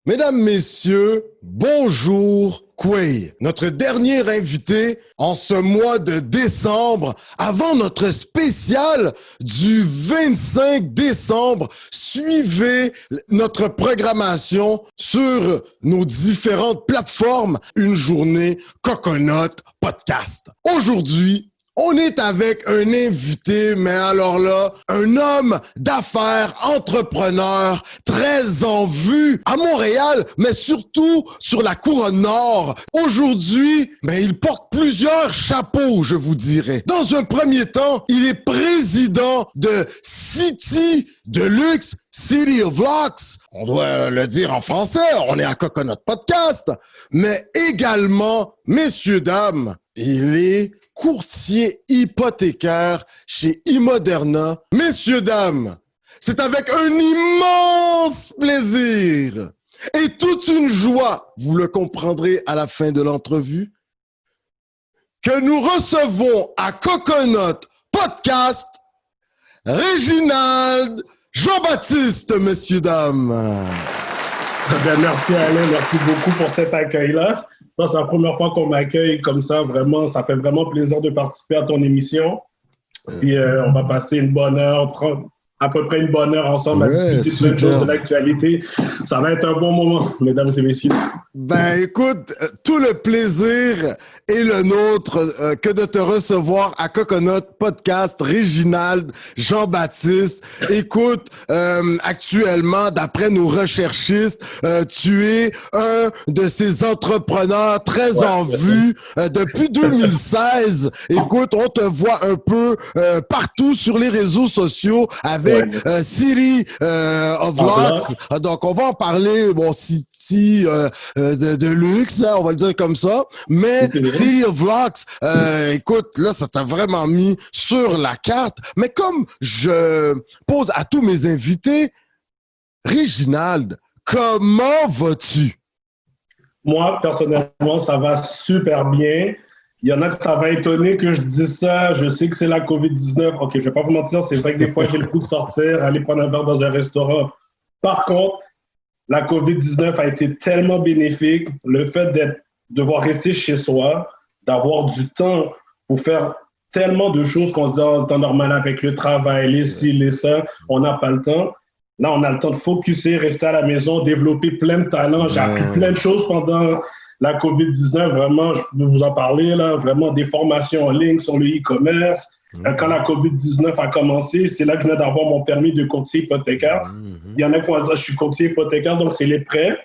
Mesdames, Messieurs, bonjour Quay, notre dernier invité en ce mois de décembre, avant notre spécial du 25 décembre. Suivez notre programmation sur nos différentes plateformes. Une journée Coconut Podcast. Aujourd'hui, on est avec un invité, mais alors là, un homme d'affaires, entrepreneur, très en vue à Montréal, mais surtout sur la couronne nord. Aujourd'hui, il porte plusieurs chapeaux, je vous dirais. Dans un premier temps, il est président de City Deluxe, City of Lux. On doit le dire en français, on est à Coconut Podcast. Mais également, messieurs, dames, il est courtier hypothécaire chez Immoderna. Messieurs, dames, c'est avec un immense plaisir et toute une joie, vous le comprendrez à la fin de l'entrevue, que nous recevons à Coconut Podcast Réginald Jean-Baptiste, messieurs, dames. Merci Alain, merci beaucoup pour cet accueil-là. C'est la première fois qu'on m'accueille comme ça, vraiment, ça fait vraiment plaisir de participer à ton émission. Puis on va passer une bonne heure, à peu près une bonne heure ensemble à discuter plein de choses de l'actualité. Ça va être un bon moment, mesdames et messieurs. Écoute, tout le plaisir est le nôtre que de te recevoir à Coconut Podcast, Réginald Jean-Baptiste. Écoute, actuellement, d'après nos recherchistes, tu es un de ces entrepreneurs très en vue depuis 2016. Écoute, on te voit un peu partout sur les réseaux sociaux avec City of Lux. Donc, on va en parler, City de luxe, hein, on va le dire comme ça. Mais City of Lux, écoute, là, ça t'a vraiment mis sur la carte. Mais comme je pose à tous mes invités, Réginald, comment vas-tu? Moi, personnellement, ça va super bien. Il y en a que ça va étonner que je dise ça. Je sais que c'est la COVID-19. OK, je vais pas vous mentir, c'est vrai que des fois, j'ai le goût de sortir, aller prendre un verre dans un restaurant. Par contre, la COVID-19 a été tellement bénéfique. Le fait de devoir rester chez soi, d'avoir du temps pour faire tellement de choses qu'on se dit en temps normal avec le travail, les ci, les ça, on n'a pas le temps. Là, on a le temps de focusser, rester à la maison, développer plein de talents. J'ai appris plein de choses pendant la COVID-19, vraiment, je peux vous en parler, là, vraiment des formations en ligne sur le e-commerce. Quand la COVID-19 a commencé, c'est là que je venais d'avoir mon permis de courtier hypothécaire. Il y en a qui vont dire que je suis courtier hypothécaire, donc c'est les prêts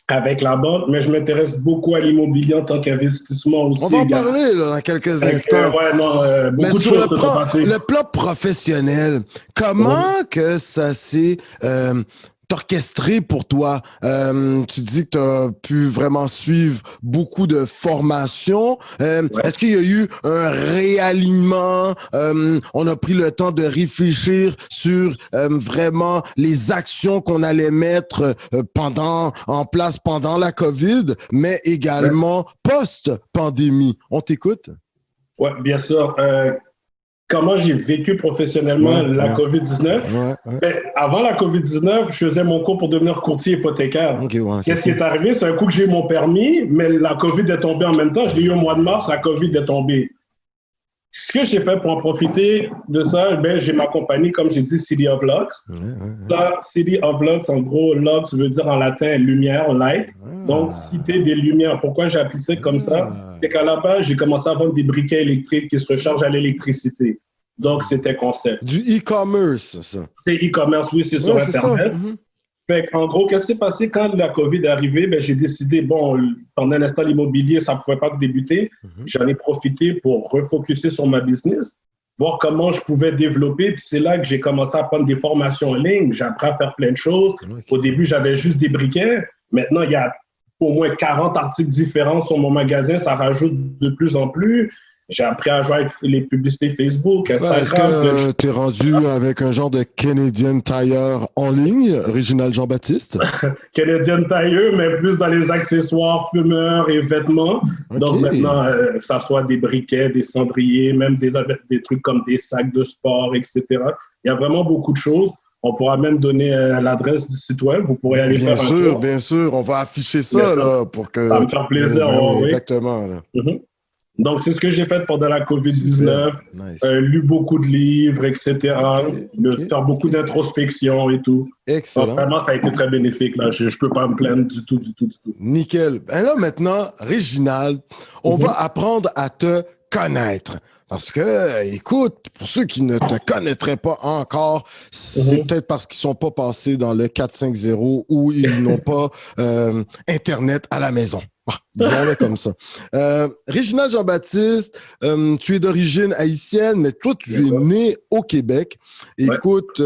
avec la banque, mais je m'intéresse beaucoup à l'immobilier en tant qu'investissement aussi. On va en parler là, dans quelques instants. Beaucoup de choses se sont passées. Le plan professionnel, comment que ça s'est orchestré pour toi? Tu dis que tu as pu vraiment suivre beaucoup de formations. Est-ce qu'il y a eu un réalignement? On a pris le temps de réfléchir sur vraiment les actions qu'on allait mettre en place pendant la COVID, mais également post-pandémie. On t'écoute? Oui, bien sûr. Comment j'ai vécu professionnellement la COVID-19. Avant la COVID-19, je faisais mon cours pour devenir courtier hypothécaire. Qu'est-ce qui est arrivé? C'est un coup que j'ai eu mon permis, mais la COVID est tombée en même temps. Je l'ai eu au mois de mars, la COVID est tombée. Ce que j'ai fait pour en profiter de ça, j'ai ma compagnie, comme j'ai dit, City of Lux. Là, City of Lux, en gros, Lux veut dire en latin lumière, light. Donc, cité des lumières. Pourquoi j'ai appelé ça comme ça? C'est qu'à la base, j'ai commencé à vendre des briquets électriques qui se rechargent à l'électricité. Donc, c'était concept. Du e-commerce, ça. C'est e-commerce, oui, c'est sur Internet. Fait qu'en gros, qu'est-ce qui s'est passé quand la COVID est arrivée? J'ai décidé, pendant l'instant, l'immobilier, ça ne pouvait pas débuter. J'en ai profité pour refocuser sur ma business, voir comment je pouvais développer. Puis c'est là que j'ai commencé à prendre des formations en ligne. J'ai appris à faire plein de choses. Au début, j'avais juste des briquets. Maintenant, il y a au moins 40 articles différents sur mon magasin. Ça rajoute de plus en plus. J'ai appris à jouer avec les publicités Facebook, Instagram. Est-ce que tu es rendu avec un genre de Canadian Tire en ligne, Réginald Jean-Baptiste? Canadian Tire, mais plus dans les accessoires, fumeurs et vêtements. Donc maintenant, que ça soit des briquets, des cendriers, même des trucs comme des sacs de sport, etc. Il y a vraiment beaucoup de choses. On pourra même donner l'adresse du site web. Vous pourrez aller faire un tour. Bien sûr. On va afficher ça là, pour que... Ça me fait plaisir. Oui, oui. exactement. Là. Mm-hmm. Donc, c'est ce que j'ai fait pendant la COVID-19. Nice. Lu beaucoup de livres, etc. Faire beaucoup d'introspection et tout. Excellent. Donc, vraiment, ça a été très bénéfique. Là. Je ne peux pas me plaindre du tout. Nickel. Ben là, maintenant, Réginald, on va apprendre à te connaître. Parce que, écoute, pour ceux qui ne te connaîtraient pas encore, c'est peut-être parce qu'ils sont pas passés dans le 450 ou ils n'ont pas Internet à la maison. Disons-le comme ça. Réginald Jean-Baptiste, tu es d'origine haïtienne, mais toi, tu es né au Québec. Écoute,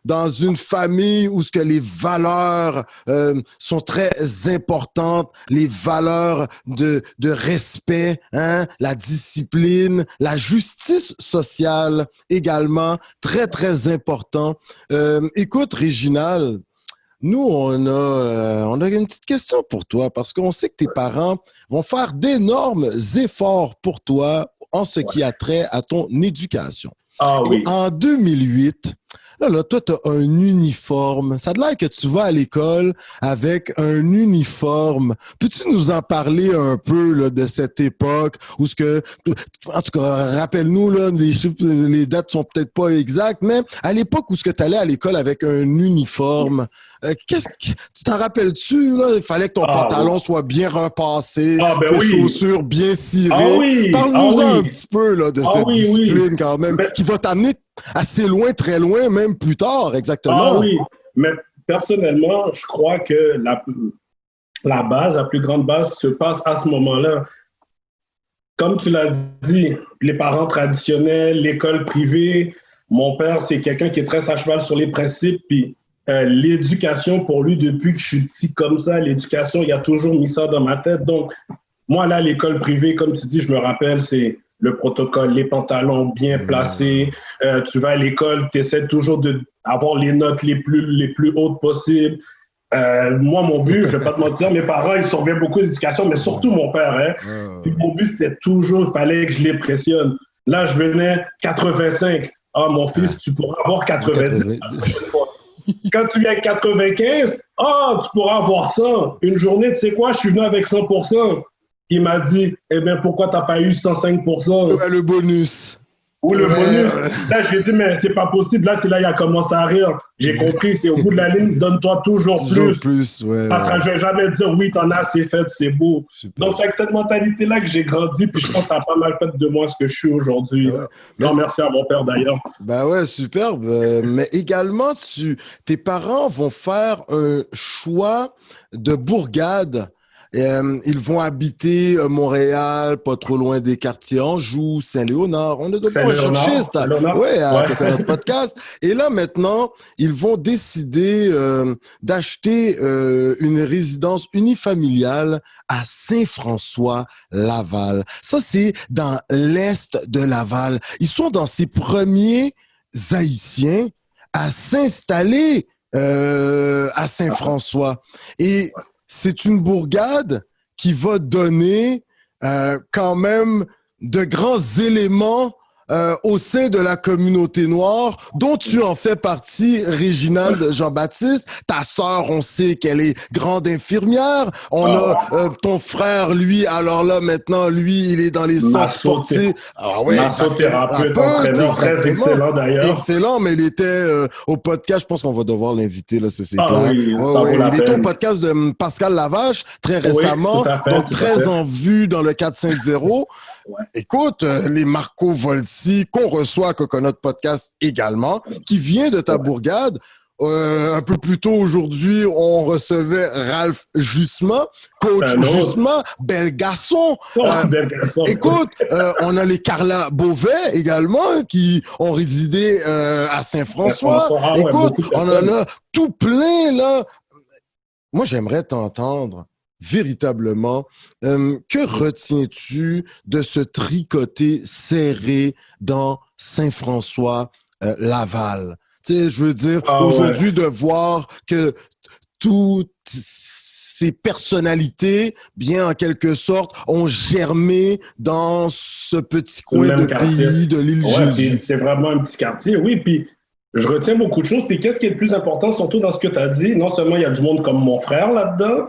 dans une famille où ce que les valeurs sont très importantes, les valeurs de respect, hein, la discipline, la justice sociale également, très, très important. Écoute, Réginald, nous, on a une petite question pour toi parce qu'on sait que tes parents vont faire d'énormes efforts pour toi en ce qui a trait à ton éducation. Ah oui. Et en 2008, là, toi, tu as un uniforme. Ça a l'air que tu vas à l'école avec un uniforme. Peux-tu nous en parler un peu là, de cette époque où ce que, en tout cas, rappelle-nous, là, les chiffres, les dates sont peut-être pas exactes, mais à l'époque où ce que tu allais à l'école avec un uniforme, tu t'en rappelles-tu, là? Il fallait que ton pantalon soit bien repassé, tes chaussures bien cirées. Parle-nous-en un petit peu là, de cette discipline quand même, qui va t'amener assez loin, très loin, même plus tard, exactement. Ah oui, mais personnellement, je crois que la base, la plus grande base se passe à ce moment-là. Comme tu l'as dit, les parents traditionnels, l'école privée, mon père, c'est quelqu'un qui est très à cheval sur les principes, puis l'éducation pour lui, depuis que je suis petit comme ça, l'éducation, il a toujours mis ça dans ma tête. Donc, moi, là, l'école privée, comme tu dis, je me rappelle, c'est le protocole, les pantalons bien placés. Tu vas à l'école, tu essaies toujours d'avoir les notes les plus hautes possibles. Moi, mon but, je ne vais pas te mentir, mes parents, ils surveillaient beaucoup d'éducation, mais surtout mon père. Hein. Puis mon but, c'était toujours, il fallait que je les pressionne. Là, je venais 85. Ah, mon fils, tu pourras avoir 90. Quand tu viens avec 95, tu pourras avoir 100. Une journée, tu sais quoi, je suis venu avec 100%. Il m'a dit, eh bien, pourquoi tu n'as pas eu 105%? Le bonus. Ou le bonus. Là, je lui ai dit, mais c'est pas possible. Là, c'est là qu'il a commencé à rire. J'ai compris, c'est au bout de la ligne, donne-toi toujours plus. Parce que je vais jamais dire, oui, t'en as assez fait, c'est beau. Super. Donc, c'est avec cette mentalité-là que j'ai grandi, puis je pense que ça a pas mal fait de moi ce que je suis aujourd'hui. Merci à mon père, d'ailleurs. Ben ouais, superbe. Mais également, tes parents vont faire un choix de bourgade. Ils vont habiter Montréal, pas trop loin des quartiers Anjou, Saint-Léonard. On est de bons cherchistes. Oui, à notre podcast. Et là, maintenant, ils vont décider d'acheter une résidence unifamiliale à Saint-François-Laval. Ça, c'est dans l'est de Laval. Ils sont dans ces premiers Haïtiens à s'installer à Saint-François. Et c'est une bourgade qui va donner quand même de grands éléments au sein de la communauté noire, dont tu en fais partie, Réginald Jean-Baptiste. Ta sœur, on sait qu'elle est grande infirmière. On a ton frère, lui, alors là, maintenant, lui, il est dans les centres sportifs. Massothérapeute, entraîneur, très excellent d'ailleurs. Excellent, mais il était au podcast, je pense qu'on va devoir l'inviter, là, c'est clair. Oui, il était au podcast de Pascal Lavache, très récemment, donc très en vue dans le 450. Écoute, les Marco Volsi, qu'on reçoit à Coconut Podcast également, qui vient de ta bourgade. Un peu plus tôt aujourd'hui, on recevait Ralph Jusma, coach Jusma, bel garçon. Écoute, on a les Carla Beauvais également qui ont résidé à Saint-François. Écoute, on en a tout plein là. Moi, j'aimerais t'entendre. Véritablement, que retiens-tu de ce tricoté serré dans Saint-François-Laval? Tu sais, je veux dire, aujourd'hui, de voir que toutes ces personnalités, bien en quelque sorte, ont germé dans ce petit coin de pays de l'île Jésus. C'est vraiment un petit quartier, oui. Puis je retiens beaucoup de choses. Puis qu'est-ce qui est le plus important, surtout dans ce que tu as dit, non seulement il y a du monde comme mon frère là-dedans,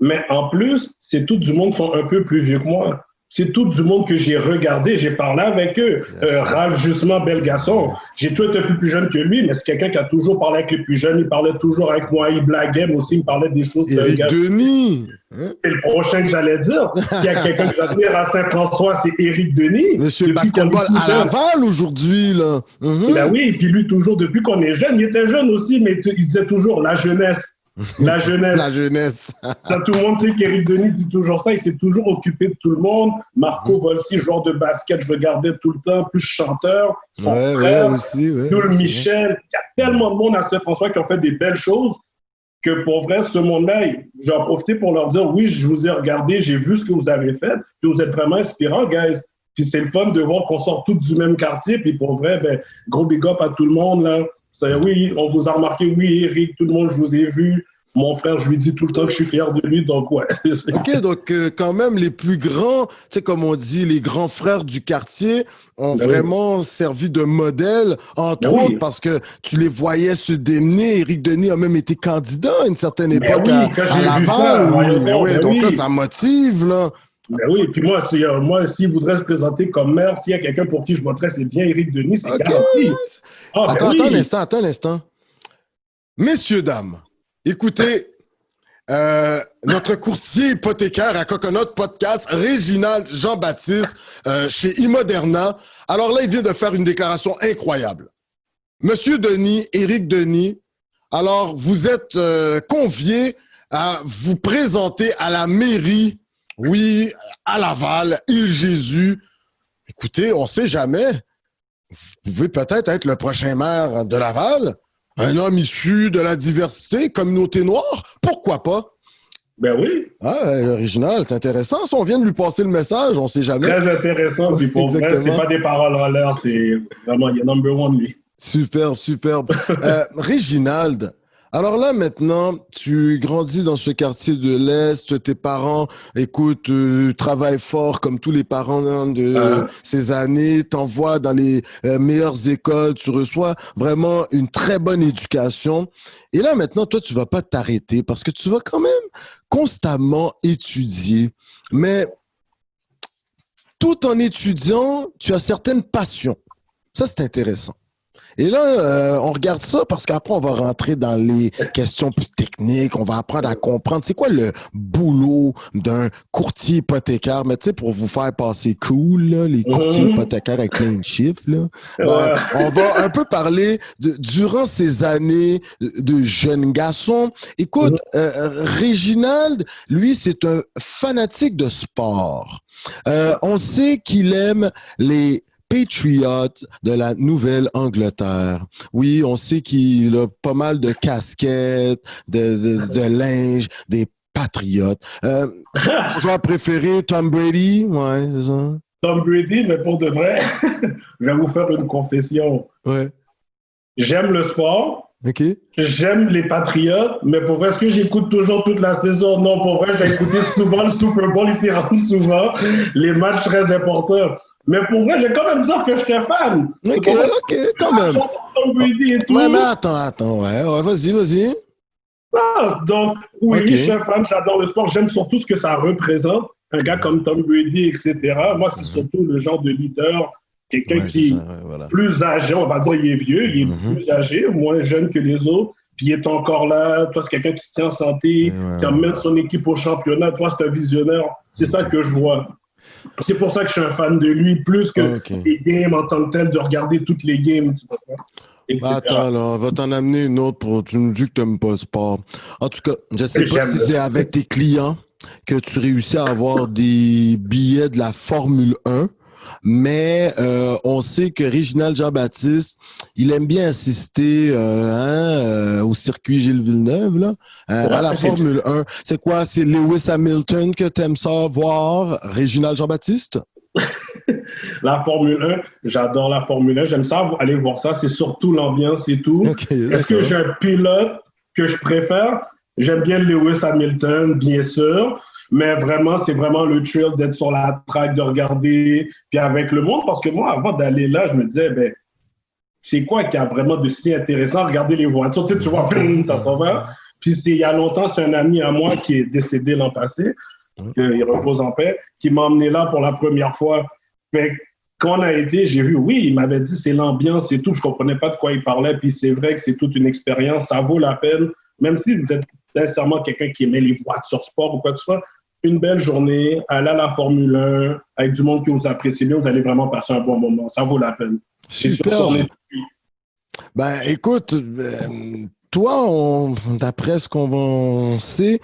mais en plus, c'est tout du monde qui sont un peu plus vieux que moi. C'est tout du monde que j'ai regardé, j'ai parlé avec eux. Ralph, justement, bel garçon. J'ai toujours été plus jeune que lui, mais c'est quelqu'un qui a toujours parlé avec les plus jeunes. Il parlait toujours avec moi, il blaguait, mais aussi il me parlait des choses. Éric Denis. C'est le prochain que j'allais dire. S'il y a quelqu'un que j'admire à Saint-François, c'est Éric Denis. Monsieur basketball à Laval aujourd'hui, là. Ben oui, puis lui, toujours, depuis qu'on est jeune, il était jeune aussi, mais il disait toujours la jeunesse. La jeunesse. La jeunesse. Ça, tout le monde sait qu'Éric Denis dit toujours ça. Il s'est toujours occupé de tout le monde. Marco Volsi, joueur de basket, je regardais tout le temps, plus chanteur. Son frère, aussi, Jules Michel. Il y a tellement de monde à Saint-François qui ont fait des belles choses que pour vrai, ce monde-là, j'en profité pour leur dire, oui, je vous ai regardé, j'ai vu ce que vous avez fait, puis vous êtes vraiment inspirants, guys. Puis c'est le fun de voir qu'on sort tous du même quartier, puis pour vrai, ben, gros big up à tout le monde, là. Oui, on vous a remarqué, oui, Eric, tout le monde, je vous ai vu. Mon frère, je lui dis tout le temps que je suis fier de lui, donc ouais. OK, donc quand même, les plus grands, tu sais, comme on dit, les grands frères du quartier ont vraiment servi de modèle, entre autres, parce que tu les voyais se démener. Éric Denis a même été candidat à une certaine époque à Laval. Donc là, ça motive, là. Ben oui, puis moi, s'il voudrait se présenter comme maire, s'il y a quelqu'un pour qui je voterais, c'est bien Éric Denis, c'est garanti. Attends un instant. Messieurs, dames, écoutez, notre courtier hypothécaire à Coconut Podcast, Réginald Jean-Baptiste, chez Immoderna. Alors là, il vient de faire une déclaration incroyable. Monsieur Denis, Éric Denis, alors vous êtes convié à vous présenter à la mairie. Oui, à Laval, Île-Jésus. Écoutez, on ne sait jamais. Vous pouvez peut-être être le prochain maire de Laval. Un homme issu de la diversité, communauté noire. Pourquoi pas? Ben oui. L'original, c'est intéressant. Si on vient de lui passer le message, on ne sait jamais. Très intéressant. Puis pour vrai, c'est pas des paroles en l'air. C'est vraiment, il est number one, lui. Superbe. Réginald, alors là, maintenant, tu grandis dans ce quartier de l'Est, tes parents, écoute, travaillent fort comme tous les parents de ces années, t'envoient dans les meilleures écoles, tu reçois vraiment une très bonne éducation. Et là, maintenant, toi, tu vas pas t'arrêter parce que tu vas quand même constamment étudier. Mais tout en étudiant, tu as certaines passions. Ça, c'est intéressant. Et là, on regarde ça parce qu'après, on va rentrer dans les questions plus techniques. On va apprendre à comprendre c'est quoi le boulot d'un courtier hypothécaire. Mais tu sais, pour vous faire passer cool, là, les courtiers hypothécaires avec plein de chiffres, là, on va un peu parler durant ces années de jeune garçon. Écoute, Réginald, lui, c'est un fanatique de sport. On sait qu'il aime les Patriots de la Nouvelle-Angleterre. Oui, on sait qu'il a pas mal de casquettes, de linge, des Patriotes. Joueur préféré, Tom Brady? Ouais, c'est ça. Tom Brady, mais pour de vrai, je vais vous faire une confession. Ouais. J'aime le sport. OK. J'aime les Patriotes, mais pour vrai, est-ce que j'écoute toujours toute la saison? Non, pour vrai, j'ai écouté souvent le Super Bowl, il s'y rend souvent, les matchs très importants. Mais pour vrai, j'ai quand même dit que j'étais fan. OK, quand même. Tom Brady et tout. Ouais, mais attends, ouais, vas-y. Donc, oui, je suis fan, j'adore le sport, j'aime surtout ce que ça représente. Un gars comme Tom Brady, etc. Moi, c'est surtout le genre de leader, quelqu'un qui est plus âgé, on va dire, il est vieux, il est plus âgé, moins jeune que les autres, puis il est encore là. Toi, c'est quelqu'un qui se tient en santé, qui emmène son équipe au championnat. Toi, c'est un visionnaire. C'est ça que je vois. C'est pour ça que je suis un fan de lui, plus que les games en tant que tel, de regarder toutes les games. Attends, là, on va t'en amener une autre pour... Tu me dis que tu n'aimes pas le sport. En tout cas, je ne sais pas si c'est avec tes clients que tu réussis à avoir des billets de la Formule 1, mais on sait que Réginald Jean-Baptiste, il aime bien assister au circuit Gilles Villeneuve, là, à la Formule 1. C'est quoi? C'est Lewis Hamilton que tu aimes ça voir, Réginald Jean-Baptiste? La Formule 1, j'adore la Formule 1. J'aime ça, aller voir ça. C'est surtout l'ambiance et tout. Est-ce que j'ai un pilote que je préfère? J'aime bien Lewis Hamilton, bien sûr. Mais vraiment, c'est vraiment le thrill d'être sur la track, de regarder, puis avec le monde. Parce que moi, avant d'aller là, je me disais, c'est quoi qui a vraiment de si intéressant? Regardez les voitures, tu vois, ça s'en va. Puis il y a longtemps, c'est un ami à moi qui est décédé l'an passé, il repose en paix, qui m'a emmené là pour la première fois. Fait quand on a été, j'ai vu, oui, il m'avait dit c'est l'ambiance et tout, je comprenais pas de quoi il parlait, puis c'est vrai que c'est toute une expérience, ça vaut la peine, même si vous êtes nécessairement quelqu'un qui aimait les voitures sport ou quoi que ce soit, une belle journée, aller à la Formule 1, avec du monde qui vous apprécie bien, vous allez vraiment passer un bon moment, ça vaut la peine. Super. Ben, écoute, toi, d'après ce qu'on sait,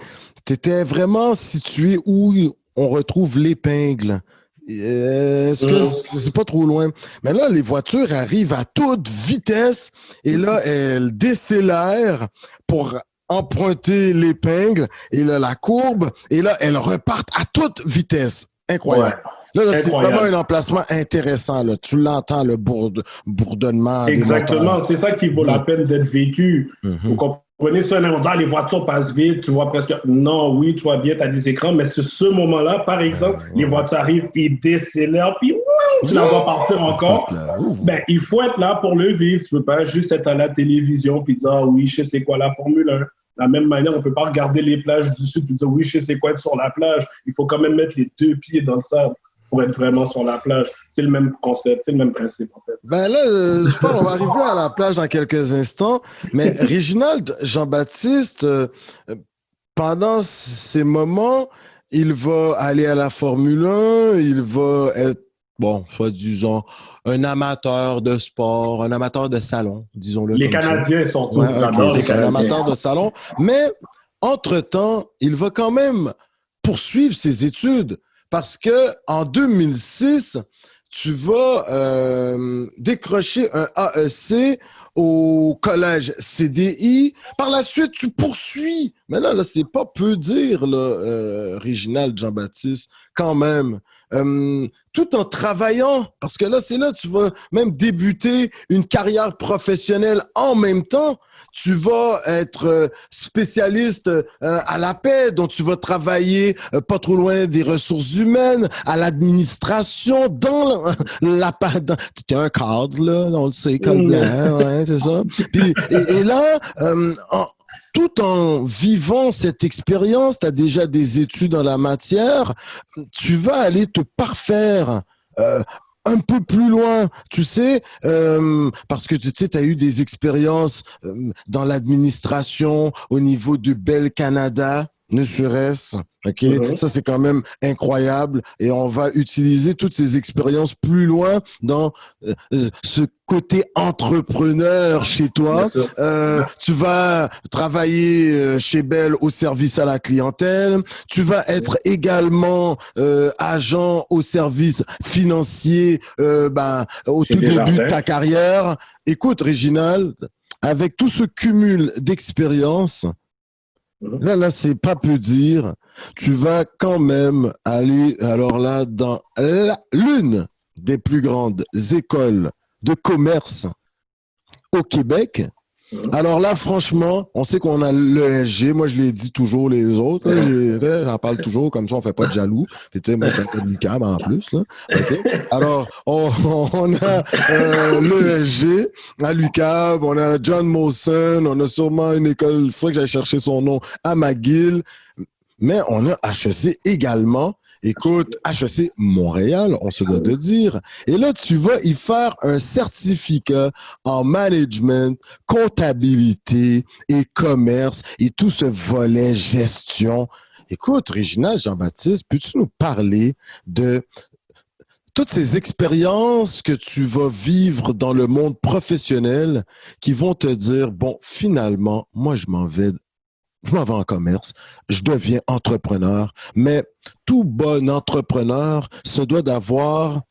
tu étais vraiment situé où on retrouve l'épingle. Est-ce que c'est pas trop loin? Mais là, les voitures arrivent à toute vitesse et là, elles décélèrent pour emprunter l'épingle et là, la courbe et là, elles repartent à toute vitesse. Incroyable. Ouais. Là, c'est vraiment un emplacement intéressant. Là. Tu l'entends, le bourdonnement. Exactement, c'est ça qui vaut la peine d'être vécu. Vous comprenez ça, les voitures passent vite, tu vois presque... Non, oui, tu vois bien, tu as des écrans, mais c'est ce moment-là, par exemple, les voitures arrivent, ils décélèrent, puis tu la vois partir encore. Ben, il faut être là pour le vivre. Tu peux pas juste être à la télévision puis dire « Ah oui, je sais c'est quoi la Formule 1 ». De la même manière, on ne peut pas regarder les plages du Sud et dire « Oui, je sais c'est quoi être sur la plage ». Il faut quand même mettre les 2 pieds dans le sable pour être vraiment sur la plage. C'est le même concept, c'est le même principe, en fait. Ben là, je pense qu'on va arriver à la plage dans quelques instants, mais Réginald Jean-Baptiste, pendant ces moments, il va aller à la Formule 1, il va être, bon, soit disons, un amateur de sport, un amateur de salon, disons-le. Les Canadiens sont tous un amateur de salon, mais entre-temps, il va quand même poursuivre ses études. Parce que en 2006, tu vas décrocher un AEC au collège CDI. Par la suite, tu poursuis. Mais là c'est pas peu dire, là, Réginald Jean-Baptiste, quand même. Tout en travaillant, parce que là, c'est là que tu vas même débuter une carrière professionnelle en même temps. Tu vas être spécialiste à la paix, donc tu vas travailler pas trop loin des ressources humaines, à l'administration, dans la tu es un cadre, là, on le sait, colbert, ouais, c'est ça. Puis, et là, tout en vivant cette expérience, tu as déjà des études en la matière, tu vas aller te parfaire un peu plus loin, tu sais, parce que tu sais, tu as eu des expériences dans l'administration au niveau de Bell Canada, ne serait-ce. OK? Ça, c'est quand même incroyable. Et on va utiliser toutes ces expériences plus loin dans ce côté entrepreneur chez toi. Tu vas travailler chez Bell au service à la clientèle. Tu vas être également agent au service financier au tout début de ta carrière. Écoute, Réginald, avec tout ce cumul d'expériences, là, c'est pas peu dire. Tu vas quand même aller, alors là, dans l'une des plus grandes écoles de commerce au Québec. Alors là, franchement, on sait qu'on a l'ESG. Moi, je l'ai dit toujours les autres. J'en parle toujours, comme ça, on fait pas de jaloux. Puis, tu sais, moi, je suis un peu de l'UQAM en plus. Là. Okay? Alors, on a l'ESG à l'UQAM, on a John Molson, on a sûrement une école, il faut que j'aille chercher son nom, à McGill. Mais on a HEC également. Écoute, HEC Montréal, on se doit de dire. Et là, tu vas y faire un certificat en management, comptabilité et commerce et tout ce volet gestion. Écoute, Réginald Jean-Baptiste, peux-tu nous parler de toutes ces expériences que tu vas vivre dans le monde professionnel qui vont te dire, bon, finalement, moi, je m'en vais en commerce, je deviens entrepreneur, mais tout bon entrepreneur se doit d'avoir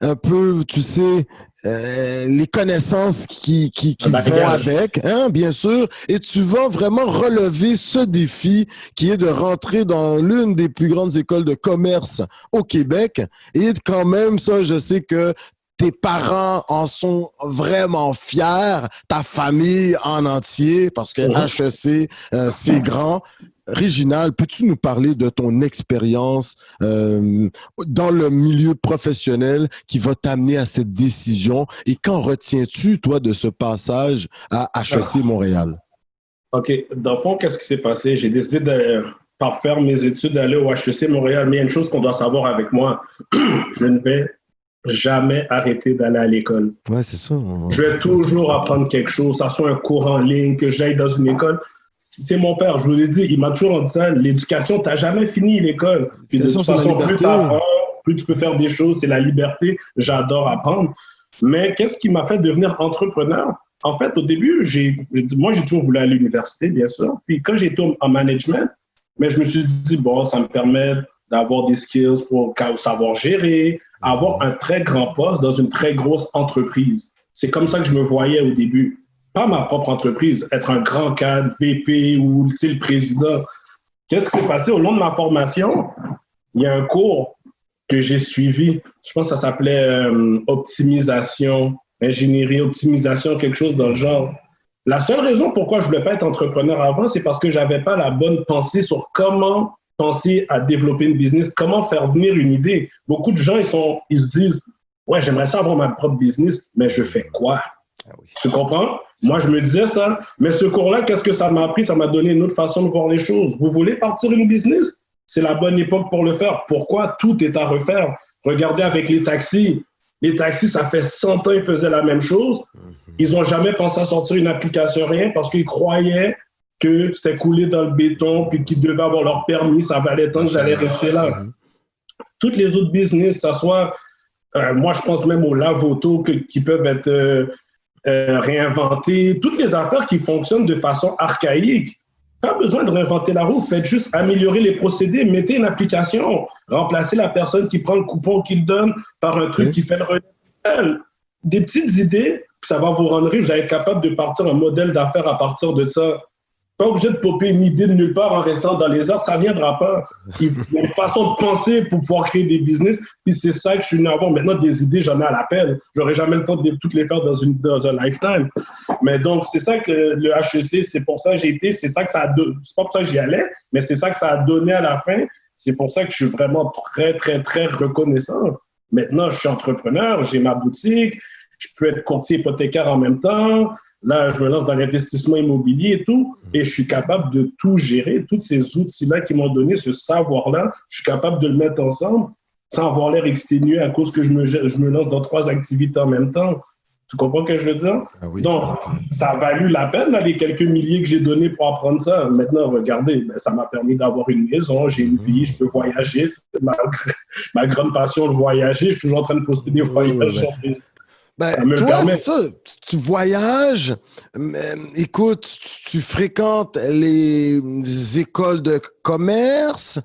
un peu, tu sais, les connaissances qui vont avec, hein, bien sûr, et tu vas vraiment relever ce défi qui est de rentrer dans l'une des plus grandes écoles de commerce au Québec, et quand même, ça, je sais que tes parents en sont vraiment fiers, ta famille en entier, parce que HEC, c'est grand. Réginald, peux-tu nous parler de ton expérience dans le milieu professionnel qui va t'amener à cette décision et qu'en retiens-tu, toi, de ce passage à HEC Montréal? OK. Dans le fond, qu'est-ce qui s'est passé? J'ai décidé de faire mes études, d'aller au HEC Montréal, mais il y a une chose qu'on doit savoir avec moi. Je ne vais jamais arrêter d'aller à l'école. Ouais, c'est ça. Je vais toujours apprendre quelque chose, ça soit un cours en ligne, que j'aille dans une école. C'est mon père, je vous l'ai dit, il m'a toujours dit ça, l'éducation, tu n'as jamais fini l'école. Puis de toute façon, plus tu apprends, plus tu peux faire des choses, c'est la liberté. J'adore apprendre. Mais qu'est-ce qui m'a fait devenir entrepreneur? En fait, au début, moi, j'ai toujours voulu aller à l'université, bien sûr. Puis quand j'étais en management, mais je me suis dit, bon, ça me permet d'avoir des skills pour savoir gérer, avoir un très grand poste dans une très grosse entreprise. C'est comme ça que je me voyais au début. Pas ma propre entreprise, être un grand cadre, VP ou le président. Qu'est-ce qui s'est passé au long de ma formation? Il y a un cours que j'ai suivi. Je pense que ça s'appelait optimisation, ingénierie, optimisation, quelque chose dans le genre. La seule raison pourquoi je ne voulais pas être entrepreneur avant, c'est parce que je n'avais pas la bonne pensée sur comment penser à développer une business, comment faire venir une idée. Beaucoup de gens, ils se disent « Ouais, j'aimerais ça avoir ma propre business, mais je fais quoi? » Ah oui. Tu comprends? Moi, je me disais ça. Mais ce cours-là, qu'est-ce que ça m'a appris? Ça m'a donné une autre façon de voir les choses. Vous voulez partir une business? C'est la bonne époque pour le faire. Pourquoi? Tout est à refaire. Regardez avec les taxis. Les taxis, ça fait 100 ans, ils faisaient la même chose. Ils n'ont jamais pensé à sortir une application, rien, parce qu'ils croyaient que c'était coulé dans le béton, puis qu'ils devaient avoir leur permis, ça valait tant que j'allais rester là. Toutes les autres business, ça soit, moi je pense même aux lave-autos qui peuvent être réinventés, toutes les affaires qui fonctionnent de façon archaïque. Pas besoin de réinventer la roue, faites juste améliorer les procédés, mettez une application, remplacez la personne qui prend le coupon qu'il donne par un truc qui fait le relais. Des petites idées, ça va vous rendre riche, vous allez être capable de partir un modèle d'affaires à partir de ça. Pas obligé de popper une idée de nulle part en restant dans les arts, ça ne viendra pas. Il y a une façon de penser pour pouvoir créer des business, puis c'est ça que je suis venu avoir. Maintenant, des idées, j'en ai à l'appel. J'aurais jamais le temps de toutes les faire dans un lifetime. Mais donc, c'est ça que le HEC, c'est pour ça que j'ai été, c'est pas pour ça que j'y allais, mais c'est ça que ça a donné à la fin. C'est pour ça que je suis vraiment très, très, très reconnaissant. Maintenant, je suis entrepreneur, j'ai ma boutique, je peux être courtier hypothécaire en même temps. Là, je me lance dans l'investissement immobilier et tout, et je suis capable de tout gérer, tous ces outils-là qui m'ont donné ce savoir-là, je suis capable de le mettre ensemble sans avoir l'air exténué à cause que je me lance dans 3 activités en même temps. Tu comprends ce que je veux dire? Ah oui. Donc, ça a valu la peine, là, les quelques milliers que j'ai donnés pour apprendre ça. Maintenant, regardez, ça m'a permis d'avoir une maison, j'ai une vie, je peux voyager. C'est ma grande passion, le voyager. Je suis toujours en train de poster des voyages sur Facebook. Toi, c'est ça, tu voyages, écoute, tu fréquentes les écoles de commerce,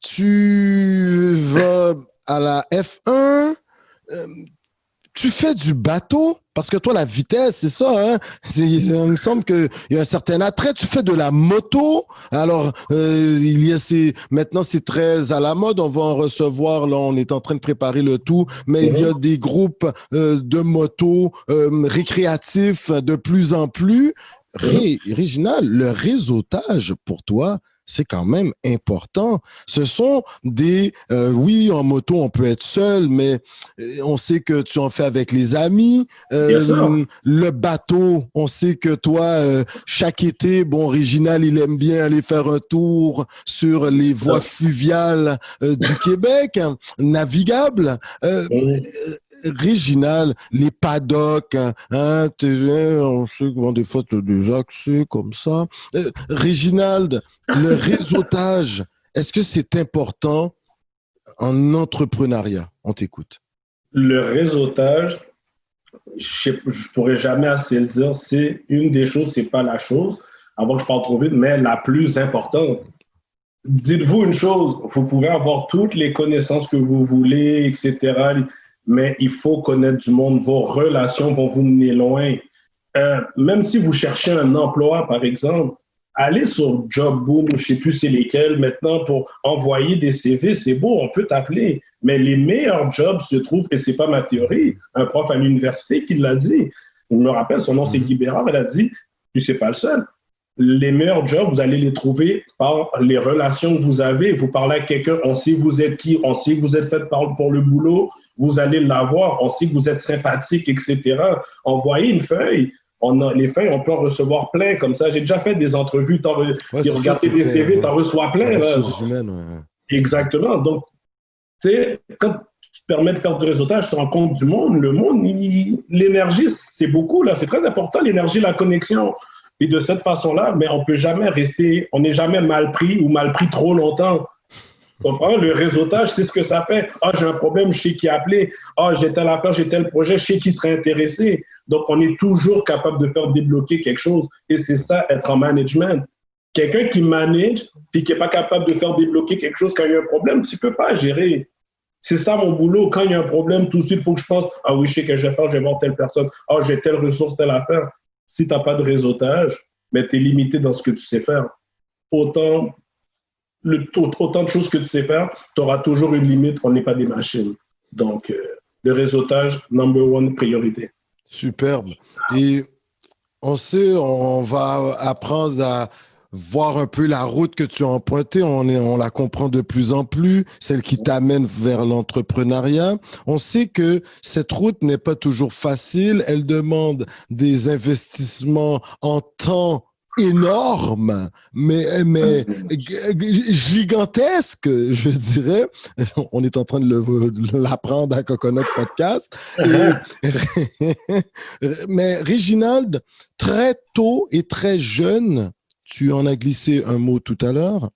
tu vas à la F1, tu fais du bateau, parce que toi, la vitesse, c'est ça, hein? Il me semble qu'il y a un certain attrait. Tu fais de la moto. Alors, maintenant, c'est très à la mode. On va en recevoir, là, on est en train de préparer le tout, mais il y a des groupes de motos récréatifs de plus en plus. Réginald, le réseautage, pour toi, c'est quand même important. Ce sont oui, en moto, on peut être seul, mais on sait que tu en fais avec les amis. Le bateau, on sait que toi, chaque été, Réginald, il aime bien aller faire un tour sur les voies fluviales du Québec, navigables. Réginald, les paddocks, on sait que des fois, tu as des accès comme ça. Réginald, le réseautage, est-ce que c'est important en entrepreneuriat? On t'écoute. Le réseautage, je pourrais jamais assez le dire, c'est une des choses, c'est pas la chose, avant que je parle trop vite, mais la plus importante. Dites-vous une chose, vous pouvez avoir toutes les connaissances que vous voulez, etc., mais il faut connaître du monde. Vos relations vont vous mener loin. Même si vous cherchez un emploi, par exemple, allez sur Jobboom, je ne sais plus c'est lesquels maintenant, pour envoyer des CV. C'est beau, on peut t'appeler. Mais les meilleurs jobs se trouvent, et ce n'est pas ma théorie, un prof à l'université qui l'a dit. Je me rappelle, son nom c'est Guy Bérard, elle a dit, tu ne sais pas le seul. les meilleurs jobs, vous allez les trouver par les relations que vous avez. Vous parlez à quelqu'un, on sait que vous êtes qui, on sait que vous êtes fait pour le boulot, vous allez l'avoir, on sait que vous êtes sympathique, etc. Envoyez une feuille. Les feuilles, on peut en recevoir plein comme ça. J'ai déjà fait des entrevues, regardé des CV, t'en reçois plein. Exactement. Donc, tu sais, quand tu te permets de faire du réseautage, tu te rends compte du monde. Le monde, l'énergie, c'est beaucoup, là. C'est très important, l'énergie, la connexion. Et de cette façon-là, mais on peut jamais rester, on n'est jamais mal pris ou mal pris trop longtemps. Le réseautage, c'est ce que ça fait. Ah, j'ai un problème, je sais qui appeler. Ah, j'ai telle affaire, j'ai tel projet, je sais qui serait intéressé. Donc, on est toujours capable de faire débloquer quelque chose. Et c'est ça, être en management. Quelqu'un qui manage puis qui n'est pas capable de faire débloquer quelque chose quand il y a un problème, tu ne peux pas gérer. C'est ça mon boulot. Quand il y a un problème, tout de suite, il faut que je pense, ah oui, je sais que je vais faire, je vais voir telle personne. Ah, j'ai telle ressource, telle affaire. Si tu n'as pas de réseautage, mais tu es limité dans ce que tu sais faire. Autant de choses que tu sais faire, tu auras toujours une limite. On n'est pas des machines. Donc, le réseautage, number one priorité. Superbe. Et on sait, on va apprendre à voir un peu la route que tu as empruntée. On la comprend de plus en plus, celle qui t'amène vers l'entrepreneuriat. On sait que cette route n'est pas toujours facile. Elle demande des investissements en temps énorme, mais gigantesque, je dirais. On est en train de l'apprendre à Coconut Podcast. Mais Réginald, très tôt et très jeune, tu en as glissé un mot tout à l'heure,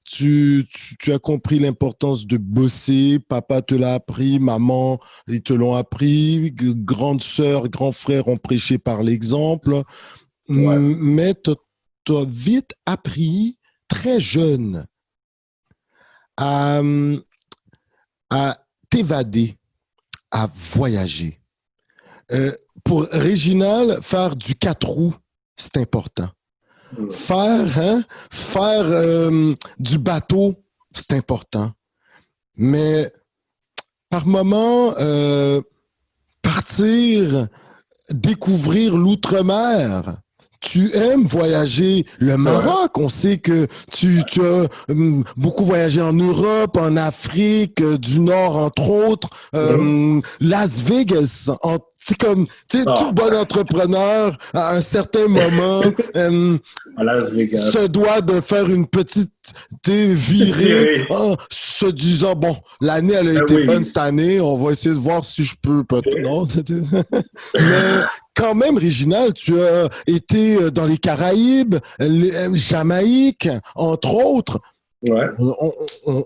tu as compris l'importance de bosser, papa te l'a appris, maman, ils te l'ont appris, grande sœur, grand frère ont prêché par l'exemple. Ouais. Mais tu as vite appris, très jeune, à t'évader, à voyager. Pour Réginald, faire du 4 roues, c'est important. Faire du bateau, c'est important. Mais par moment, partir, découvrir l'outre-mer. Tu aimes voyager. Le Maroc, on sait que tu as beaucoup voyagé en Europe, en Afrique du Nord, entre autres. Las Vegas, c'est comme, tu sais, tout bon entrepreneur, à un certain moment, se doit de faire une petite virée, se disant, bon, l'année, elle a été bonne cette année, on va essayer de voir si je peux, non. Mais quand même, Réginald, tu as été dans les Caraïbes, Jamaïque, entre autres. Ouais.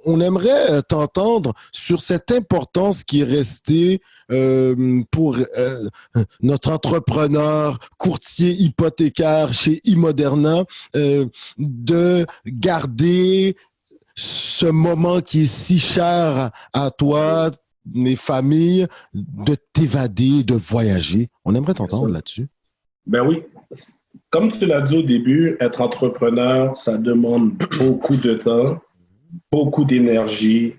On aimerait t'entendre sur cette importance qui est restée pour notre entrepreneur, courtier hypothécaire chez Immoderna, de garder ce moment qui est si cher à toi, mes familles, de t'évader, de voyager. On aimerait t'entendre là-dessus. Ben oui. Comme tu l'as dit au début, être entrepreneur, ça demande beaucoup de temps, beaucoup d'énergie,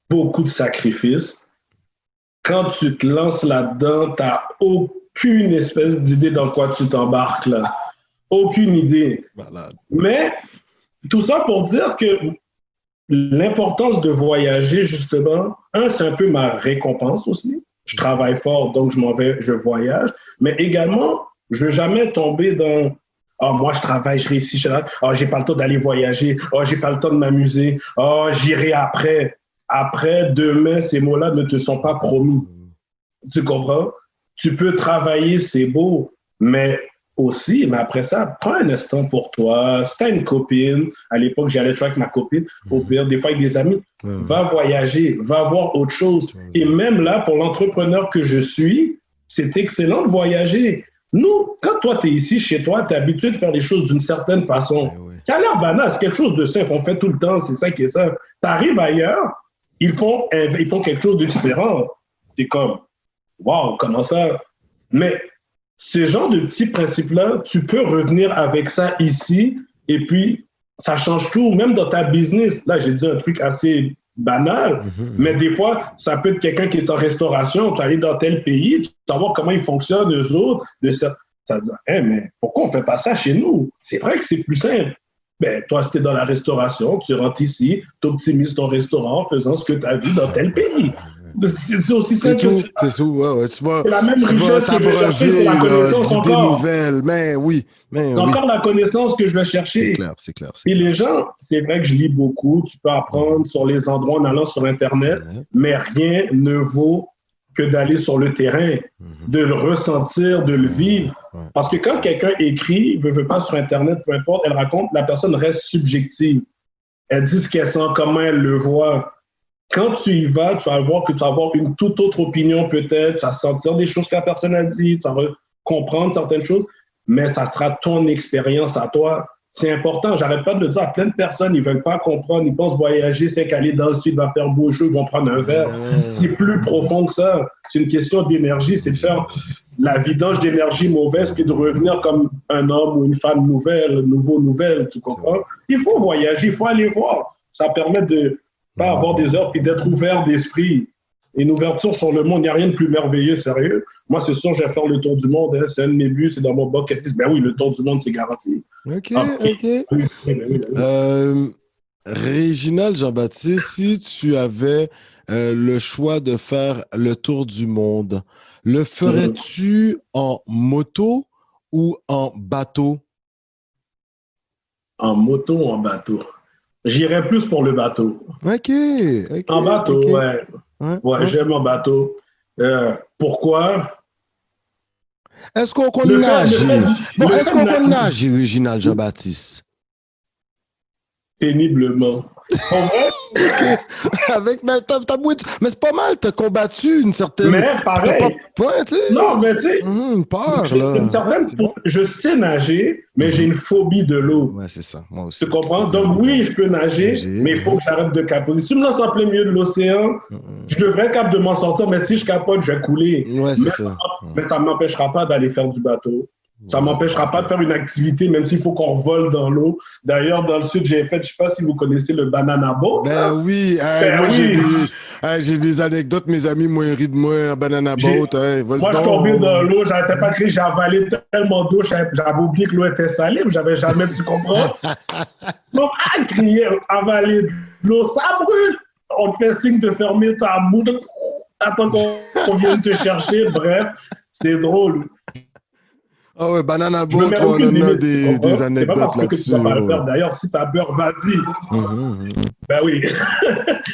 beaucoup de sacrifices. Quand tu te lances là-dedans, tu n'as aucune espèce d'idée dans quoi tu t'embarques là. Aucune idée. Malade. Mais tout ça pour dire que l'importance de voyager, justement, c'est un peu ma récompense aussi. Je travaille fort, donc je m'en vais, je voyage. Mais également, je ne veux jamais tomber dans « Ah, moi, je travaille, je réussis, j'ai pas le temps d'aller voyager. J'ai pas le temps de m'amuser. J'irai après. » Après, demain, ces mots-là ne te sont pas promis. Tu comprends? Tu peux travailler, c'est beau, mais après ça, prends un instant pour toi. Si tu as une copine, à l'époque, j'allais jouer avec ma copine, au pire, des fois avec des amis, va voyager, va voir autre chose. Et même là, pour l'entrepreneur que je suis, c'est excellent de voyager. Nous, quand toi, tu es ici, chez toi, tu es habitué de faire les choses d'une certaine façon. Qui a l'air banal, c'est quelque chose de simple, on fait tout le temps, c'est ça qui est ça. Tu arrives ailleurs, ils font quelque chose de différent. Tu es comme, waouh, comment ça? Mais ce genre de petits principes-là, tu peux revenir avec ça ici, et puis ça change tout, même dans ta business. Là, j'ai dit un truc assez banal, mais des fois, ça peut être quelqu'un qui est en restauration, tu vas aller dans tel pays, tu vas voir comment ils fonctionnent, eux autres. Ça dit, hey, mais pourquoi on ne fait pas ça chez nous? C'est vrai que c'est plus simple. Ben, toi, si tu es dans la restauration, tu rentres ici, tu optimises ton restaurant en faisant ce que tu as vu dans tel pays. C'est aussi simple que ça. C'est tout, ouais. C'est la même Tu vas richesse que je vais chercher, c'est la connaissance d'idées encore. nouvelles, mais oui. C'est encore la connaissance que je vais chercher. C'est clair. Et les gens, c'est vrai que je lis beaucoup, tu peux apprendre sur les endroits en allant sur Internet, mais rien ne vaut que d'aller sur le terrain, de le ressentir, de le vivre. Parce que quand quelqu'un écrit, veut pas sur Internet, peu importe, elle raconte, la personne reste subjective. Elle dit ce qu'elle sent, comment elle le voit. Quand tu y vas, tu vas voir que tu vas avoir une toute autre opinion peut-être, tu vas sentir des choses que la personne a dit, tu vas comprendre certaines choses, mais ça sera ton expérience à toi. C'est important, j'arrête pas de le dire à plein de personnes, ils veulent pas comprendre, ils pensent voyager, c'est qu'aller dans le sud va faire beau chaud, ils vont prendre un verre. C'est plus profond que ça. C'est une question d'énergie, c'est de faire la vidange d'énergie mauvaise puis de revenir comme un homme ou une femme nouvelle, tu comprends? Il faut voyager, il faut aller voir. Ça permet de pas avoir des heures puis d'être ouvert d'esprit. Une ouverture sur le monde, il n'y a rien de plus merveilleux, sérieux. Moi, c'est sûr, je vais faire le tour du monde. Hein. C'est un de mes buts, c'est dans mon bucket list. Ben oui, le tour du monde, c'est garanti. OK. Oui. Réginald Jean-Baptiste, si tu avais le choix de faire le tour du monde, le ferais-tu en moto ou en bateau? En moto ou en bateau? J'irais plus pour le bateau. OK. En bateau, ouais. Ouais, j'aime en bateau. Pourquoi? Est-ce qu'on connaît nager? Bon, est-ce qu'on connaît nager, Réginald Jean-Baptiste? Péniblement. En vrai? Mais c'est pas mal, t'as combattu une certaine... Mais pareil. Non, mais tu sais... Une peur, là. Je sais nager, mais j'ai une phobie de l'eau. Ouais, c'est ça, moi aussi. Tu comprends? Donc oui, je peux nager, mais il faut que j'arrête de capoter. Si tu me lances en plein milieu de l'océan, je devrais être capable de m'en sortir, mais si je capote, je vais couler. Ouais, c'est ça. Mais ça ne m'empêchera pas d'aller faire du bateau. Ça ne m'empêchera pas de faire une activité, même s'il faut qu'on vole dans l'eau. D'ailleurs, dans le sud, j'ai fait, je ne sais pas si vous connaissez le banana boat. Ben oui, moi j'ai des anecdotes, mes amis m'ont ri de moi, un banana boat. Moi, je suis tombé dans l'eau, j'arrêtais pas de crier, j'ai avalé tellement d'eau, j'avais oublié que l'eau était salée, mais j'avais jamais pu comprendre. Donc, à crier, avaler de l'eau, ça brûle. On te fait signe de fermer ta bouche, attends qu'on vienne te chercher, bref, c'est drôle. Ah ouais, banana boat, on en a des anecdotes là-dessus. D'ailleurs, si t'as peur, vas-y. Ben oui.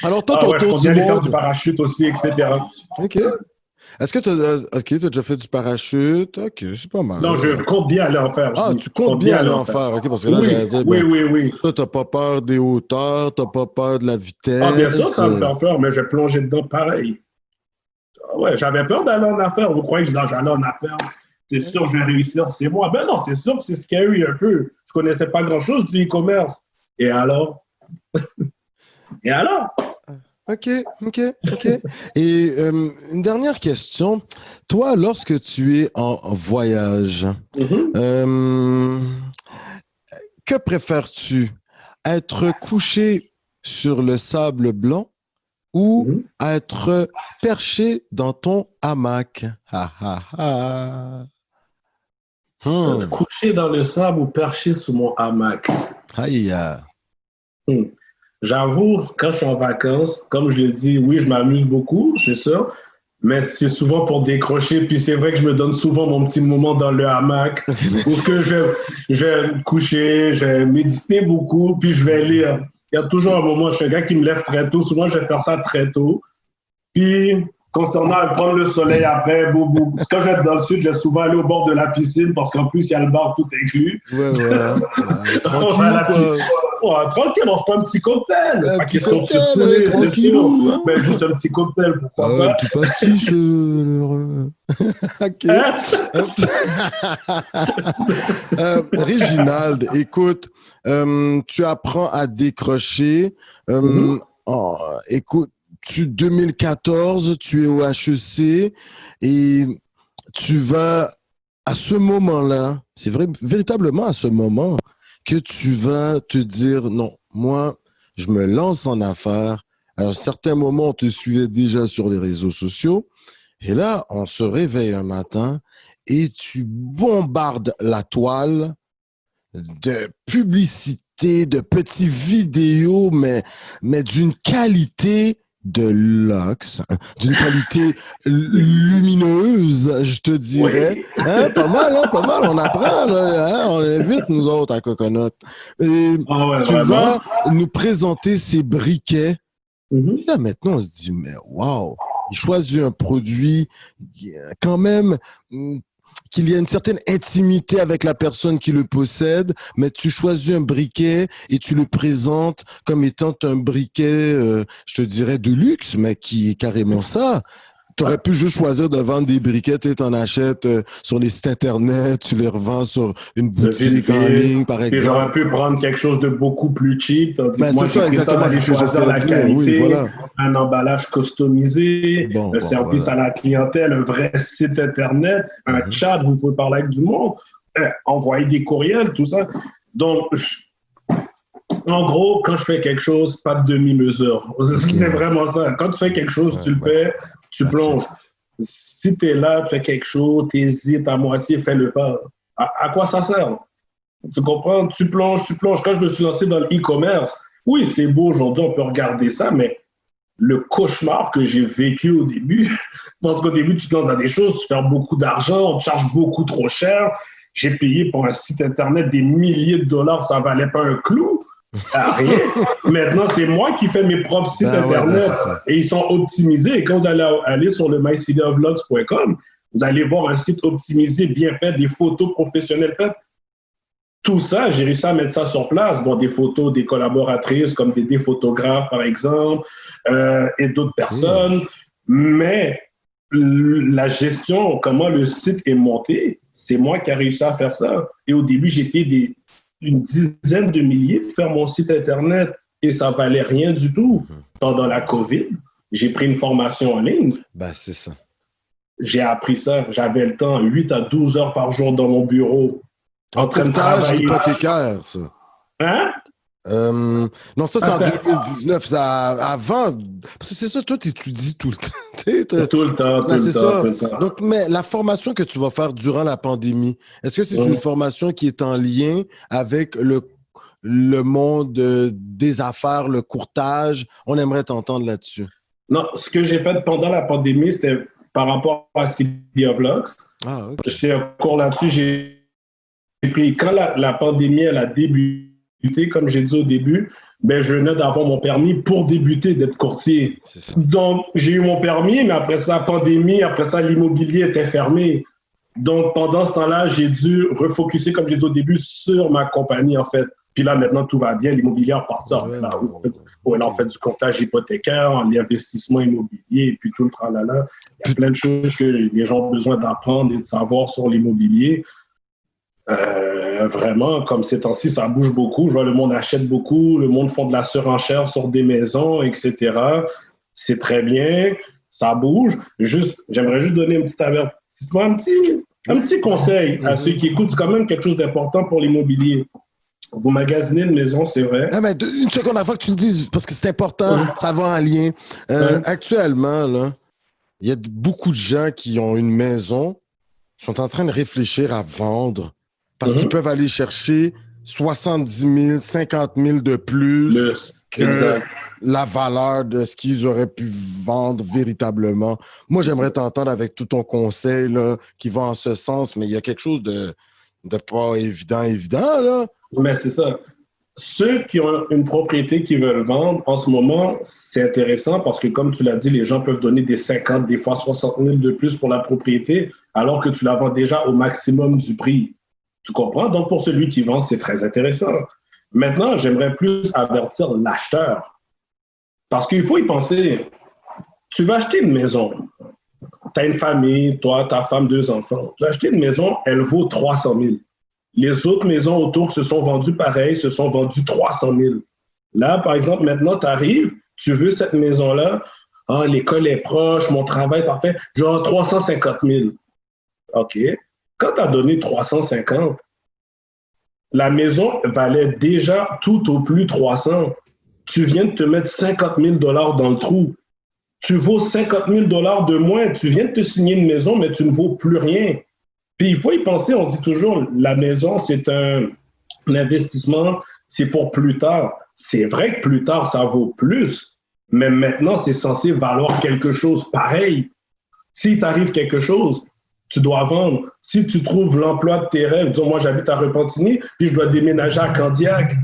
Alors toi, ton tour du monde... faire du parachute aussi, etc. OK. Est-ce que t'as déjà fait du parachute? OK, c'est pas mal. Non, je compte bien aller en faire. Ah, tu comptes bien aller en faire. OK, parce que là, j'allais dire... Oui. Toi, t'as pas peur des hauteurs, t'as pas peur de la vitesse. Ah, bien sûr, ça me fait peur, mais je plongeais dedans pareil. Ouais, j'avais peur d'aller en affaires. Vous croyez que j'allais en affaires? C'est sûr que je vais réussir, c'est moi. Ben non, c'est sûr que c'est scary un peu. Je connaissais pas grand-chose du e-commerce. Et alors? Et alors? OK. Et une dernière question. Toi, lorsque tu es en voyage, que préfères-tu? Être couché sur le sable blanc ou être perché dans ton hamac? Couché dans le sable ou perché sous mon hamac? Aïe. J'avoue, quand je suis en vacances, comme je l'ai dit, oui, je m'amuse beaucoup, c'est ça, mais c'est souvent pour décrocher, puis c'est vrai que je me donne souvent mon petit moment dans le hamac, où que je vais me coucher, je vais méditer beaucoup, puis je vais lire. Il y a toujours un moment, je suis un gars qui me lève très tôt, souvent je vais faire ça très tôt, puis... Concernant prendre le soleil après, quand je vais être dans le sud, je vais souvent aller au bord de la piscine parce qu'en plus, il y a le bar tout inclus. Ouais. Tranquille, on se prend un petit cocktail. Un petit cocktail, tranquillou. Mais juste un petit cocktail, pourquoi pas. Un petit pastis. OK. Réginald, écoute, tu apprends à décrocher. Écoute, 2014, tu es au HEC et tu vas à ce moment-là, c'est vrai, véritablement à ce moment que tu vas te dire non, moi, je me lance en affaires. Alors, à certains moments, on te suivait déjà sur les réseaux sociaux et là, on se réveille un matin et tu bombardes la toile de publicités, de petites vidéos, mais d'une qualité de luxe, d'une qualité lumineuse, je te dirais. Oui. Hein, pas mal, hein, pas mal. On apprend, là, hein, on est vite, nous autres, à Coconut. Et Ah ouais, tu vraiment. vas nous présenter ces briquets. Mhm. Et là, maintenant, on se dit, mais wow, il choisit un produit quand même qu'il y a une certaine intimité avec la personne qui le possède, mais tu choisis un briquet et tu le présentes comme étant un briquet, je te dirais, de luxe, mais qui est carrément ça. Tu aurais pu juste choisir de vendre des briquets, tu en achètes sur les sites internet, tu les revends sur une boutique en ligne, par Puis j'aurais exemple. pu prendre quelque chose de beaucoup plus cheap, tandis que Ben, moi, c'est j'ai ça, pris le temps exactement, c'est d'aller ce que choisir j'essaie de la dire. Oui, qualité, voilà. un emballage customisé, Bon, un bon, service voilà. à la clientèle, un vrai site internet, un Mhm. chat, vous pouvez parler avec du monde, envoyer des courriels, tout ça. Donc, en gros, quand je fais quelque chose, pas de demi-mesure. C'est vraiment ça. Quand tu fais quelque chose, Ouais, tu le ouais. fais, tu That's it. plonges. Si tu es là, tu fais quelque chose, tu hésites à moitié, fais-le pas. À quoi ça sert? Tu comprends? Tu plonges, tu plonges. Quand je me suis lancé dans le e-commerce, oui, c'est beau aujourd'hui, on peut regarder ça, mais le cauchemar que j'ai vécu au début, parce qu'au début, tu te lances dans des choses, tu perds beaucoup d'argent, on te charge beaucoup trop cher. J'ai payé pour un site Internet des milliers de dollars, ça valait pas un clou. Rien. Maintenant, c'est moi qui fais mes propres sites Ben ouais, ben Internet c'est ça. et ils sont optimisés. Et quand vous allez aller sur le mycityvlogs.com, vous allez voir un site optimisé, bien fait, des photos professionnelles faites. Tout ça, j'ai réussi à mettre ça sur place. Bon, des photos des collaboratrices comme des photographes, par exemple, et d'autres Cool. personnes. Mais la gestion, comment le site est monté, c'est moi qui ai réussi à faire ça. Et au début, j'ai payé une dizaine de milliers pour faire mon site Internet et ça valait rien du tout. Pendant la COVID, j'ai pris une formation en ligne. Ben c'est ça. J'ai appris ça. J'avais le temps, 8 à 12 heures par jour dans mon bureau, En en train de courtage travailler. hypothécaire, ça. Hein? Non, ça, c'est en Attends. 2019. Ça, avant, parce que c'est ça, toi, tu étudies tout le temps. Tout le temps, tout Ben, le c'est temps, ça. tout le temps. Donc, mais la formation que tu vas faire durant la pandémie, est-ce que c'est une formation qui est en lien avec le monde des affaires, le courtage? On aimerait t'entendre là-dessus. Non, ce que j'ai fait pendant la pandémie, c'était par rapport à Cydia Vlogs. Ah, OK. C'est un cours là-dessus. J'ai pris, quand la pandémie elle a débuté, comme j'ai dit au début, ben, je venais d'avoir mon permis pour débuter d'être courtier. C'est ça. Donc, j'ai eu mon permis, mais après ça, pandémie, après ça, l'immobilier était fermé. Donc, pendant ce temps-là, j'ai dû refocuser, comme j'ai dit au début, sur ma compagnie, en fait. Puis là, maintenant, tout va bien. L'immobilier en partie. Ouais, Là, ouais, on fait du comptage hypothécaire, l'investissement immobilier, et puis tout le tralala. Il y a plein de choses que les gens ont besoin d'apprendre et de savoir sur l'immobilier. Vraiment, comme ces temps-ci, ça bouge beaucoup. Je vois le monde achète beaucoup, le monde font de la surenchère sur des maisons, etc. C'est très bien, ça bouge. J'aimerais juste donner un petit avertissement, un petit conseil à ceux qui écoutent. C'est quand même quelque chose d'important pour l'immobilier. Vous magasinez une maison, c'est vrai. Ah, mais une seconde avant que tu le dises, parce que c'est important, ça va en lien. Actuellement, là, il y a beaucoup de gens qui ont une maison, sont en train de réfléchir à vendre parce qu'ils peuvent aller chercher 70 000, 50 000 de plus que la valeur de ce qu'ils auraient pu vendre véritablement. Moi, j'aimerais t'entendre avec tout ton conseil là, qui va en ce sens, mais il y a quelque chose de pas évident, là. Mais c'est ça. Ceux qui ont une propriété qu'ils veulent vendre, en ce moment, c'est intéressant parce que, comme tu l'as dit, les gens peuvent donner des 50, des fois 60 000 de plus pour la propriété, alors que tu la vends déjà au maximum du prix. Tu comprends? Donc, pour celui qui vend, c'est très intéressant. Maintenant, j'aimerais plus avertir l'acheteur. Parce qu'il faut y penser. Tu vas acheter une maison. Tu as une famille, toi, ta femme, 2 enfants. Tu vas acheter une maison, elle vaut 300 000. Les autres maisons autour se sont vendues pareil, se sont vendues 300 000. Là, par exemple, maintenant, tu arrives, tu veux cette maison-là, ah, l'école est proche, mon travail est parfait, genre 350 000. OK. Quand tu as donné 350, la maison valait déjà tout au plus 300. Tu viens de te mettre 50 000 $ dans le trou. Tu vaux 50 000 $ de moins. Tu viens de te signer une maison, mais tu ne vaux plus rien. Puis il faut y penser, on dit toujours, la maison, c'est un investissement, c'est pour plus tard. C'est vrai que plus tard, ça vaut plus, mais maintenant, c'est censé valoir quelque chose pareil. S'il t'arrive quelque chose, tu dois vendre. Si tu trouves l'emploi de tes rêves, disons, moi, j'habite à Repentigny, puis je dois déménager à Candiac,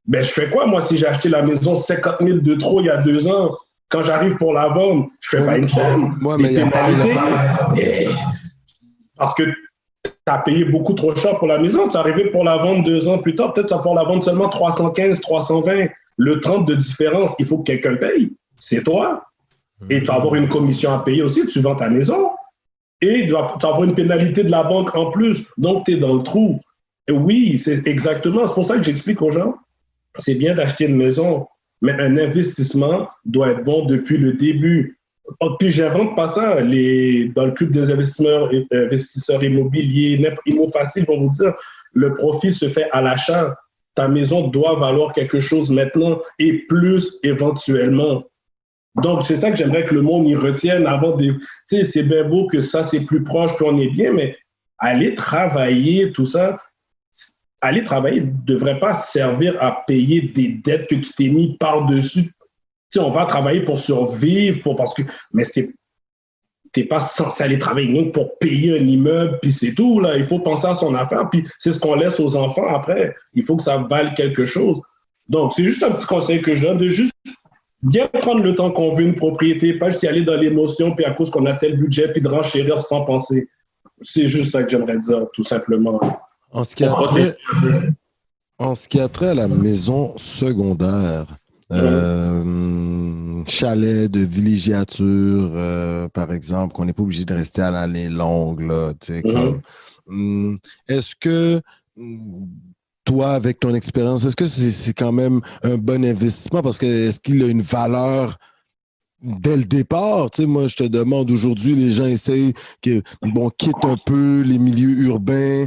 ben, je fais quoi, moi, si j'ai acheté la maison 50 000 de trop il y a 2 ans? Quand j'arrive pour la vendre, je fais pas une somme. Ouais, mais parce que tu as payé beaucoup trop cher pour la maison. Tu es arrivé pour la vendre 2 ans plus tard. Peut-être tu vas pouvoir la vendre seulement 315, 320. Le 30 de différence, il faut que quelqu'un paye. C'est toi. Et tu vas avoir une commission à payer aussi. Tu vends ta maison. Et tu vas avoir une pénalité de la banque en plus. Donc, tu es dans le trou. Et oui, c'est exactement. C'est pour ça que j'explique aux gens. C'est bien d'acheter une maison, mais un investissement doit être bon depuis le début. Puis j'invente pas ça. Dans le club des investisseurs immobiliers, ImmoFacile vont vous dire, le profit se fait à l'achat. Ta maison doit valoir quelque chose maintenant et plus éventuellement. Donc, c'est ça que j'aimerais que le monde y retienne avant de... Tu sais, c'est bien beau que ça, c'est plus proche, qu'on est bien, mais aller travailler, tout ça, aller travailler ne devrait pas servir à payer des dettes que tu t'es mis par-dessus. Tu sais, on va travailler pour survivre, mais t'es pas censé aller travailler rien que pour payer un immeuble, puis c'est tout, là. Il faut penser à son affaire, puis c'est ce qu'on laisse aux enfants après. Il faut que ça vale quelque chose. Donc, c'est juste un petit conseil que je donne, de juste bien prendre le temps qu'on veut une propriété, pas juste y aller dans l'émotion, puis à cause qu'on a tel budget, puis de renchérir sans penser. C'est juste ça que j'aimerais dire, tout simplement. En ce qui a trait à la maison secondaire, chalet de villégiature, par exemple, qu'on n'est pas obligé de rester à l'année longue, là, est-ce que toi, avec ton expérience, est-ce que c'est quand même un bon investissement? Parce que est-ce qu'il a une valeur dès le départ? Tu sais, moi, je te demande aujourd'hui, les gens essayent quittent un peu les milieux urbains,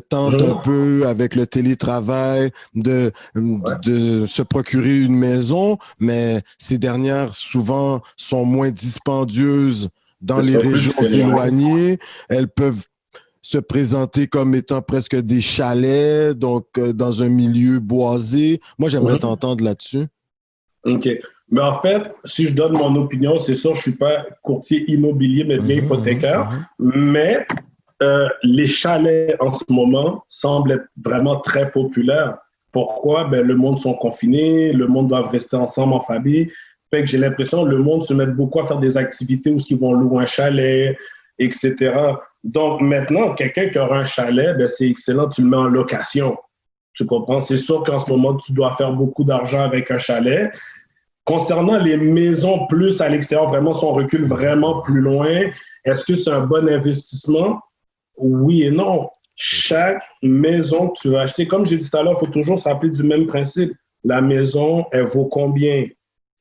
tentent un peu avec le télétravail de se procurer une maison, mais ces dernières, souvent, sont moins dispendieuses dans les régions éloignées. Elles peuvent se présenter comme étant presque des chalets, donc dans un milieu boisé. Moi, j'aimerais t'entendre là-dessus. OK. Mais en fait, si je donne mon opinion, c'est sûr, je ne suis pas courtier immobilier, mais bien hypothécaire. Mais les chalets en ce moment semblent être vraiment très populaires. Pourquoi? Ben, le monde sont confinés, le monde doit rester ensemble en famille. Fait que j'ai l'impression que le monde se met beaucoup à faire des activités où ils vont louer un chalet, etc. Donc maintenant, quelqu'un qui aura un chalet, ben, c'est excellent, tu le mets en location. Tu comprends? C'est sûr qu'en ce moment, tu dois faire beaucoup d'argent avec un chalet. Concernant les maisons plus à l'extérieur, vraiment, si on recule vraiment plus loin, est-ce que c'est un bon investissement? Oui et non. Chaque maison que tu vas acheter, comme j'ai dit tout à l'heure, il faut toujours se rappeler du même principe. La maison, elle vaut combien?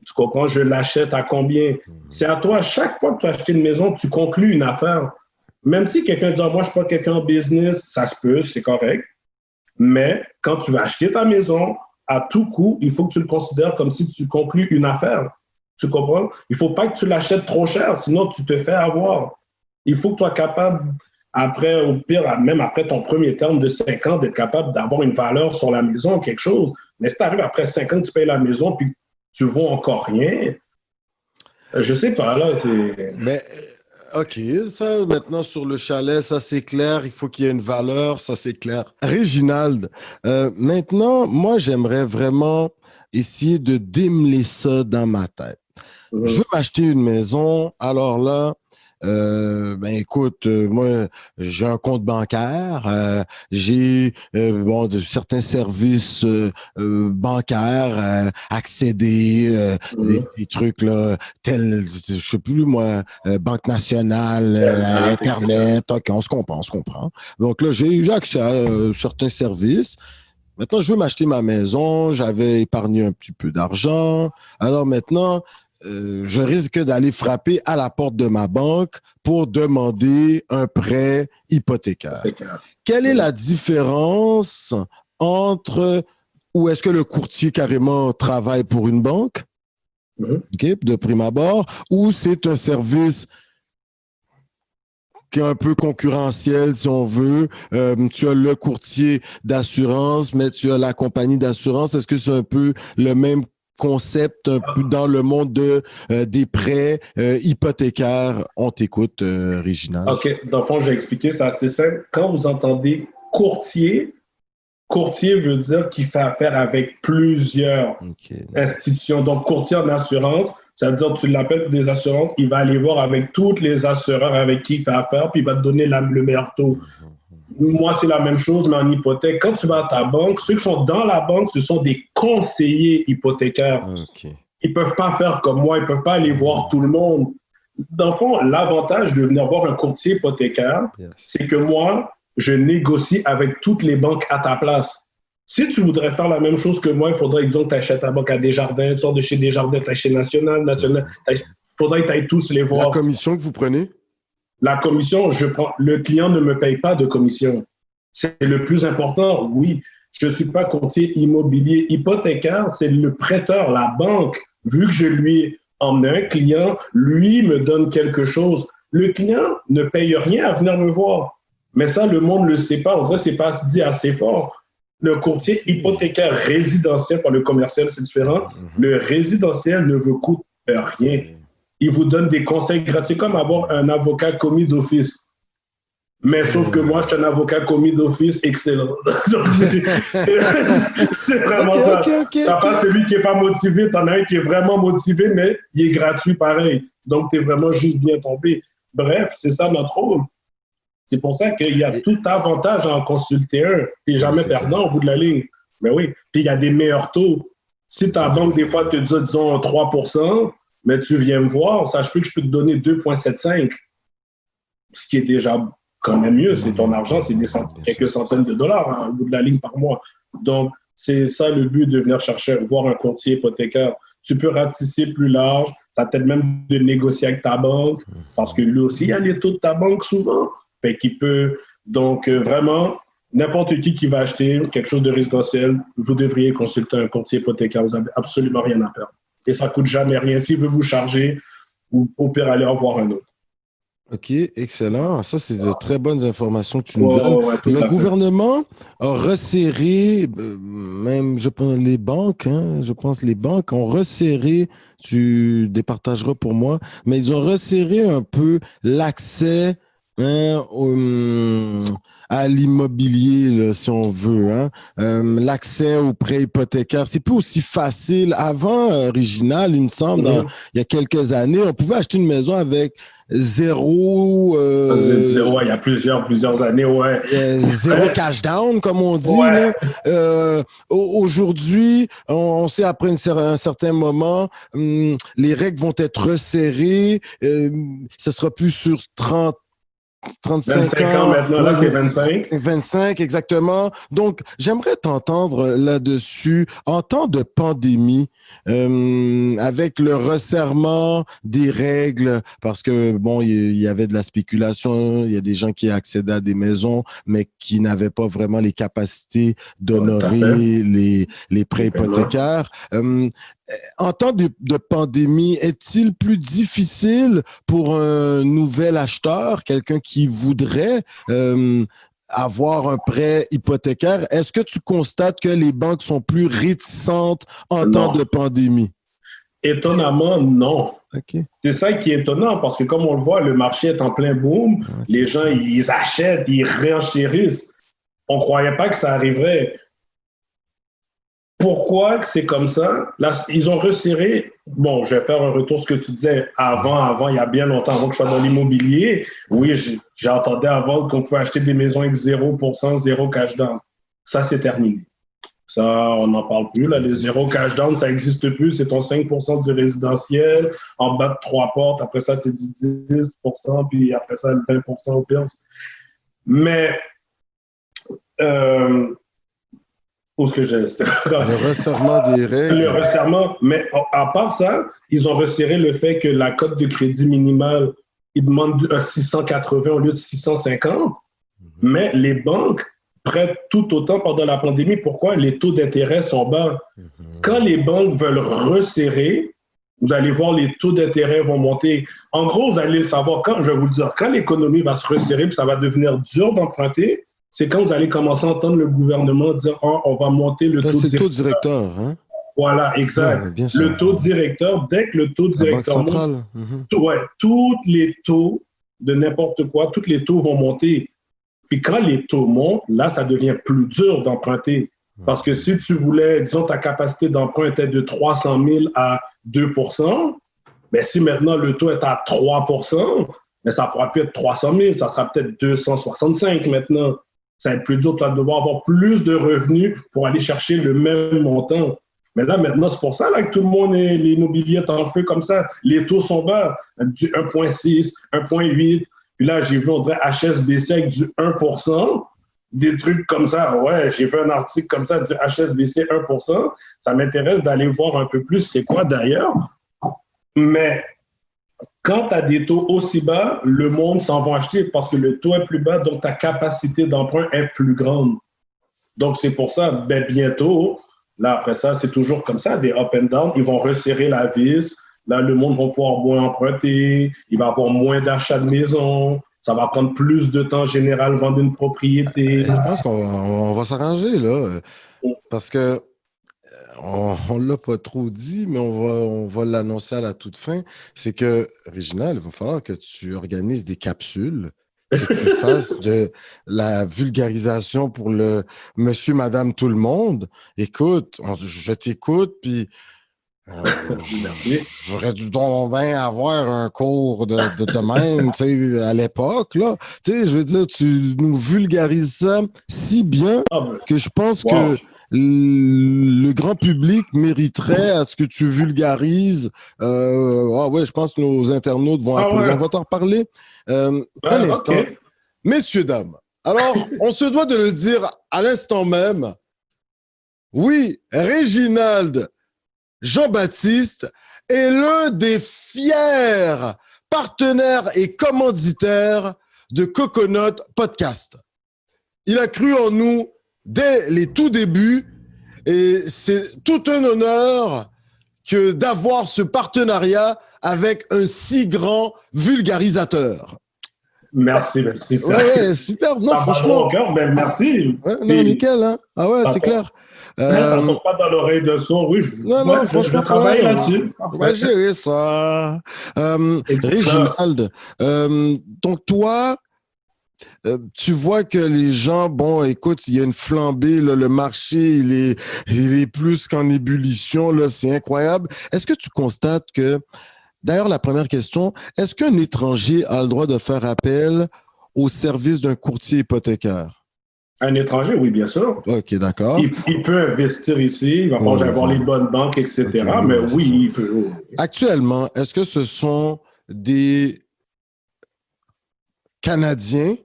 Tu comprends? Je l'achète à combien? C'est à toi, chaque fois que tu achètes une maison, tu conclus une affaire. Même si quelqu'un dit, moi, je ne suis pas quelqu'un en business, ça se peut, c'est correct. Mais quand tu vas acheter ta maison, à tout coup, il faut que tu le considères comme si tu conclus une affaire. Tu comprends? Il ne faut pas que tu l'achètes trop cher, sinon tu te fais avoir. Il faut que tu sois capable, après, au pire, même après ton premier terme de 5 ans, d'être capable d'avoir une valeur sur la maison, quelque chose. Mais si tu arrives après 5 ans, tu payes la maison, puis tu ne vaux encore rien, je sais pas, là, c'est... Mais, OK, ça, maintenant, sur le chalet, ça, c'est clair. Il faut qu'il y ait une valeur, ça, c'est clair. Réginald, maintenant, moi, j'aimerais vraiment essayer de démêler ça dans ma tête. Je veux m'acheter une maison. Alors là, écoute, moi, j'ai un compte bancaire, j'ai certains services bancaires, accéder, des trucs là, tels, je sais plus moi, Banque nationale, Internet, ok, on se comprend. Donc là, j'ai accès à certains services. Maintenant, je veux m'acheter ma maison, j'avais épargné un petit peu d'argent. Alors maintenant, je risque d'aller frapper à la porte de ma banque pour demander un prêt hypothécaire. Quelle est la différence entre où est-ce que le courtier carrément travaille pour une banque, de prime abord, ou c'est un service un peu concurrentiel, si on veut. Tu as le courtier d'assurance, mais tu as la compagnie d'assurance. Est-ce que c'est un peu le même concept un peu dans le monde des prêts hypothécaires? On t'écoute, Réginald. OK. Dans le fond, j'ai expliqué, c'est assez simple. Quand vous entendez courtier, courtier veut dire qu'il fait affaire avec plusieurs institutions. Donc, courtier en assurance, ça veut dire que tu l'appelles pour des assurances, il va aller voir avec tous les assureurs avec qui il fait affaire, puis il va te donner le meilleur taux. Moi, c'est la même chose, mais en hypothèque. Quand tu vas à ta banque, ceux qui sont dans la banque, ce sont des conseillers hypothécaires. Ils ne peuvent pas faire comme moi, ils ne peuvent pas aller voir tout le monde. Dans le fond, l'avantage de venir voir un courtier hypothécaire, c'est que moi, je négocie avec toutes les banques à ta place. Si tu voudrais faire la même chose que moi, il faudrait que tu achètes ta banque à Desjardins, tu sors de chez Desjardins, tu achètes chez National. Il faudrait que tu ailles tous les voir. La commission que vous prenez? La commission, le client ne me paye pas de commission. C'est le plus important, oui. Je ne suis pas courtier immobilier. Hypothécaire, c'est le prêteur, la banque. Vu que je lui ai emmené un client, lui me donne quelque chose. Le client ne paye rien à venir me voir. Mais ça, le monde ne le sait pas. On dirait que ce n'est pas dit assez fort. Le courtier hypothécaire résidentiel, par le commercial, c'est différent. Le résidentiel ne vous coûte rien. Il vous donne des conseils gratuits, comme avoir un avocat commis d'office. Mais sauf que moi, je suis un avocat commis d'office excellent. C'est vraiment ça. T'as pas celui qui n'est pas motivé, t'en as un qui est vraiment motivé, mais il est gratuit pareil. Donc, tu es vraiment juste bien tombé. Bref, c'est ça notre rôle. C'est pour ça qu'il y a tout avantage à en consulter un. Tu n'es jamais perdant au bout de la ligne. Mais oui. Puis il y a des meilleurs taux. Si ta banque, des fois, te dit, disons, 3%, mais tu viens me voir, sache plus que je peux te donner 2,75. Ce qui est déjà quand même mieux. C'est ton argent, c'est quelques centaines de dollars au bout de la ligne par mois. Donc, c'est ça le but de venir chercher, voir un courtier hypothécaire. Tu peux ratisser plus large. Ça t'aide même de négocier avec ta banque parce que lui aussi, il a les taux de ta banque souvent. Fait qu'il peut, donc vraiment, n'importe qui va acheter quelque chose de résidentiel, vous devriez consulter un courtier hypothécaire. Vous n'avez absolument rien à perdre. Et ça ne coûte jamais rien. S'il veut vous charger, ou au pire, aller en voir un autre. OK, excellent. Ça, c'est de très bonnes informations que tu nous donnes. Le gouvernement a resserré, même, je pense, les banques, les banques ont resserré, tu départageras pour moi, mais ils ont resserré un peu l'accès à l'immobilier, là, si on veut. L'accès aux prêts hypothécaires, c'est plus aussi facile. Avant, Réginald, il me semble, il y a quelques années, on pouvait acheter une maison avec zéro... il y a plusieurs années, zéro cash down, comme on dit. Aujourd'hui, on sait après un certain moment, les règles vont être resserrées. Ce sera plus sur 35 ans maintenant, là, c'est 25. 25, exactement. Donc, j'aimerais t'entendre là-dessus. En temps de pandémie, avec le resserrement des règles, parce que, bon, il y avait de la spéculation, il y a des gens qui accédaient à des maisons, mais qui n'avaient pas vraiment les capacités d'honorer les prêts hypothécaires. En temps de pandémie, est-il plus difficile pour un nouvel acheteur, quelqu'un qui voudrait avoir un prêt hypothécaire? Est-ce que tu constates que les banques sont plus réticentes en temps de pandémie? Étonnamment, non. Okay. C'est ça qui est étonnant parce que comme on le voit, le marché est en plein boom. Les gens, ils achètent, ils réenchérissent. On ne croyait pas que ça arriverait. Pourquoi que c'est comme ça? Là, ils ont resserré. Bon, je vais faire un retour sur ce que tu disais avant, il y a bien longtemps, avant que je sois dans l'immobilier. Oui, j'entendais avant qu'on pouvait acheter des maisons avec 0%, zéro cash down. Ça, c'est terminé. Ça, on n'en parle plus. Là, les zéro cash down, ça n'existe plus. C'est ton 5% du résidentiel. En bas de 3 portes. Après ça, c'est du 10%. Puis après ça, le 20% au pire. Mais... où est-ce que j'ai... Le resserrement des règles. Le resserrement. Mais à part ça, ils ont resserré le fait que la cote de crédit minimale, ils demandent 680 au lieu de 650. Mais les banques prêtent tout autant pendant la pandémie. Pourquoi? Les taux d'intérêt sont bas. Quand les banques veulent resserrer, vous allez voir les taux d'intérêt vont monter. En gros, vous allez le savoir quand, je vais vous le dire, quand l'économie va se resserrer puis ça va devenir dur d'emprunter, c'est quand vous allez commencer à entendre le gouvernement dire oh, on va monter le Là, taux c'est le directeur. taux directeur, hein? Voilà, exact. Ouais, bien sûr. Le taux directeur, dès que le taux La Banque directeur monte, centrale. ouais, tous les taux de n'importe quoi, tous les taux vont monter. Puis quand les taux montent, là, ça devient plus dur d'emprunter. Parce que si tu voulais, disons, ta capacité d'emprunt était de 300 000 à 2 mais si maintenant le taux est à 3 mais ça ne pourra plus être 300 000, ça sera peut-être 265 maintenant. Ça va être plus dur, tu vas devoir avoir plus de revenus pour aller chercher le même montant. Mais là, maintenant, c'est pour ça là, que tout le monde est l'immobilier est en feu comme ça. Les taux sont bas, du 1,6, 1,8. Puis là, j'ai vu, on dirait HSBC avec du 1%, des trucs comme ça. Ouais, j'ai vu un article comme ça, du HSBC 1%. Ça m'intéresse d'aller voir un peu plus c'est quoi d'ailleurs. Mais quand tu as des taux aussi bas, le monde s'en va acheter parce que le taux est plus bas, donc ta capacité d'emprunt est plus grande. Donc, c'est pour ça, ben, bientôt, là, après ça, c'est toujours comme ça, des up and down, ils vont resserrer la vis. Là, le monde va pouvoir moins emprunter, il va avoir moins d'achats de maisons, ça va prendre plus de temps en général vendre une propriété. Je pense qu'on va s'arranger, là, parce que on ne l'a pas trop dit, mais on va l'annoncer à la toute fin. C'est que, Réginald, il va falloir que tu organises des capsules, que tu fasses de la vulgarisation pour le monsieur, madame, tout le monde. Écoute, je t'écoute, puis j'aurais dû donc bien avoir un cours de même, tu sais, à l'époque, là. Tu sais, je veux dire, tu nous vulgarises ça si bien que je pense que le grand public mériterait à ce que tu vulgarises. Ah ouais, je pense que nos internautes vont applaudir. On va t'en reparler un instant. Okay. Messieurs, dames, alors, on se doit de le dire à l'instant même. Oui, Réginald Jean-Baptiste est l'un des fiers partenaires et commanditaires de Coconut Podcast. Il a cru en nous dès les tout débuts et c'est tout un honneur que d'avoir ce partenariat avec un si grand vulgarisateur. Merci. Ouais, super. Non, franchement. Ben, merci. Ouais, non, nickel, hein? Ah ouais, c'est clair. Ça ne tombe pas dans l'oreille de sourd, oui. Non, franchement, je travaille là-dessus. On va gérer ça. Réginald, donc toi, tu vois que les gens, bon, écoute, il y a une flambée, là, le marché, il est plus qu'en ébullition, là, c'est incroyable. Est-ce que tu constates que, d'ailleurs, la première question, est-ce qu'un étranger a le droit de faire appel au service d'un courtier hypothécaire? Un étranger, oui, bien sûr. OK, d'accord. Il peut investir ici, il va pas avoir les bonnes banques, etc. Okay, mais oui, il peut. Actuellement, est-ce que ce sont des Canadiens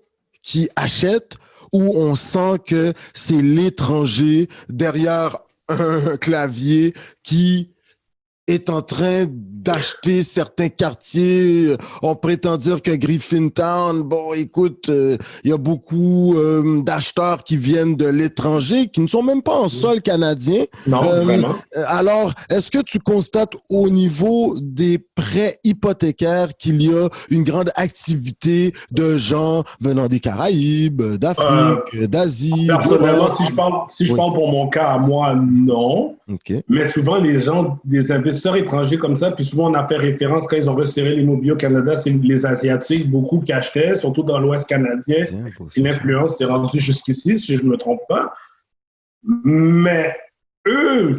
qui achètent ou on sent que c'est l'étranger derrière un clavier qui est en train d'acheter certains quartiers? On prétend dire que Griffintown, bon, écoute, il y a beaucoup d'acheteurs qui viennent de l'étranger, qui ne sont même pas en sol canadien. Non, vraiment. Alors, est-ce que tu constates au niveau des prêts hypothécaires qu'il y a une grande activité de gens venant des Caraïbes, d'Afrique, d'Asie? Personnellement, si je parle pour mon cas à moi, non. Okay. Mais souvent, les gens, des investisseurs étrangers comme ça, puis souvent on a fait référence quand ils ont resserré l'immobilier au Canada, c'est les Asiatiques, beaucoup qui achetaient, surtout dans l'Ouest canadien. L'influence s'est rendue jusqu'ici, si je ne me trompe pas. Mais eux,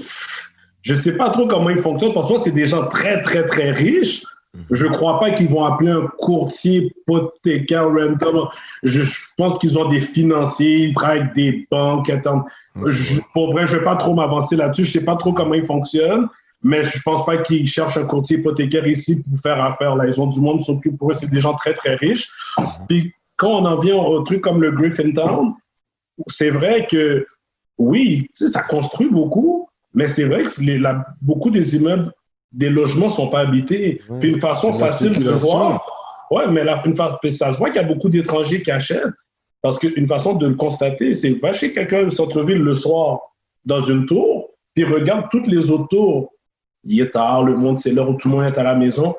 je ne sais pas trop comment ils fonctionnent, parce que moi, c'est des gens très, très, très riches. Je ne crois pas qu'ils vont appeler un courtier hypothécaire random. Je pense qu'ils ont des financiers, ils travaillent avec des banques. Pour vrai, je ne vais pas trop m'avancer là-dessus. Je ne sais pas trop comment ils fonctionnent, mais je ne pense pas qu'ils cherchent un courtier hypothécaire ici pour faire affaire. Là. Ils ont du monde, surtout pour eux, c'est des gens très, très riches. Puis quand on en vient au truc comme le Griffintown, c'est vrai que, oui, ça construit beaucoup, mais c'est vrai que beaucoup des immeubles, des logements ne sont pas habités. Ouais, puis une façon facile de voir, mais ça se voit qu'il y a beaucoup d'étrangers qui achètent. Parce qu'une façon de le constater, c'est va chez quelqu'un du centre-ville le soir dans une tour, puis regarde toutes les autres tours. il est tard, le monde, c'est l'heure où tout le monde est à la maison.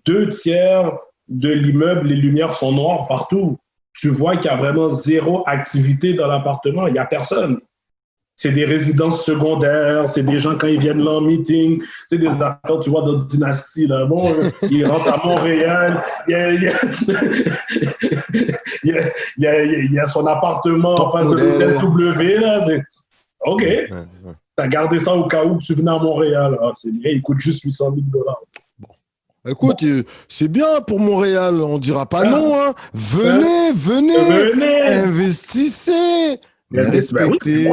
2/3 de l'immeuble, les lumières sont noires partout. Tu vois qu'il y a vraiment zéro activité dans l'appartement. Il n'y a personne. C'est des résidences secondaires, c'est des gens quand ils viennent là en meeting, c'est des affaires, tu vois, dans Dynastie, là. Bon, ils rentrent à Montréal, il y a son appartement en face de l'hôtel W, là. OK. T'as gardé ça au cas où tu venais à Montréal. Ah, c'est bien, il coûte juste 800 000 $. Bon. Écoute, c'est bien pour Montréal, on dira pas non, hein. Venez, investissez. Mais respectez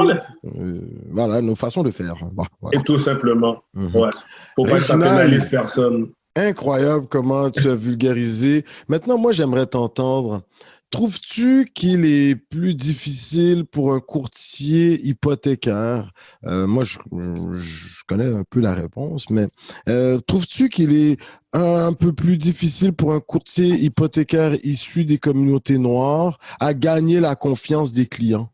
voilà, nos façons de faire. Bah, voilà. Et tout simplement. Ouais. Faut pas que ça pénalise personne. Incroyable comment tu as vulgarisé. Maintenant, moi, j'aimerais t'entendre. Trouves-tu qu'il est plus difficile pour un courtier hypothécaire? Moi, je connais un peu la réponse, mais trouves-tu qu'il est un peu plus difficile pour un courtier hypothécaire issu des communautés noires à gagner la confiance des clients?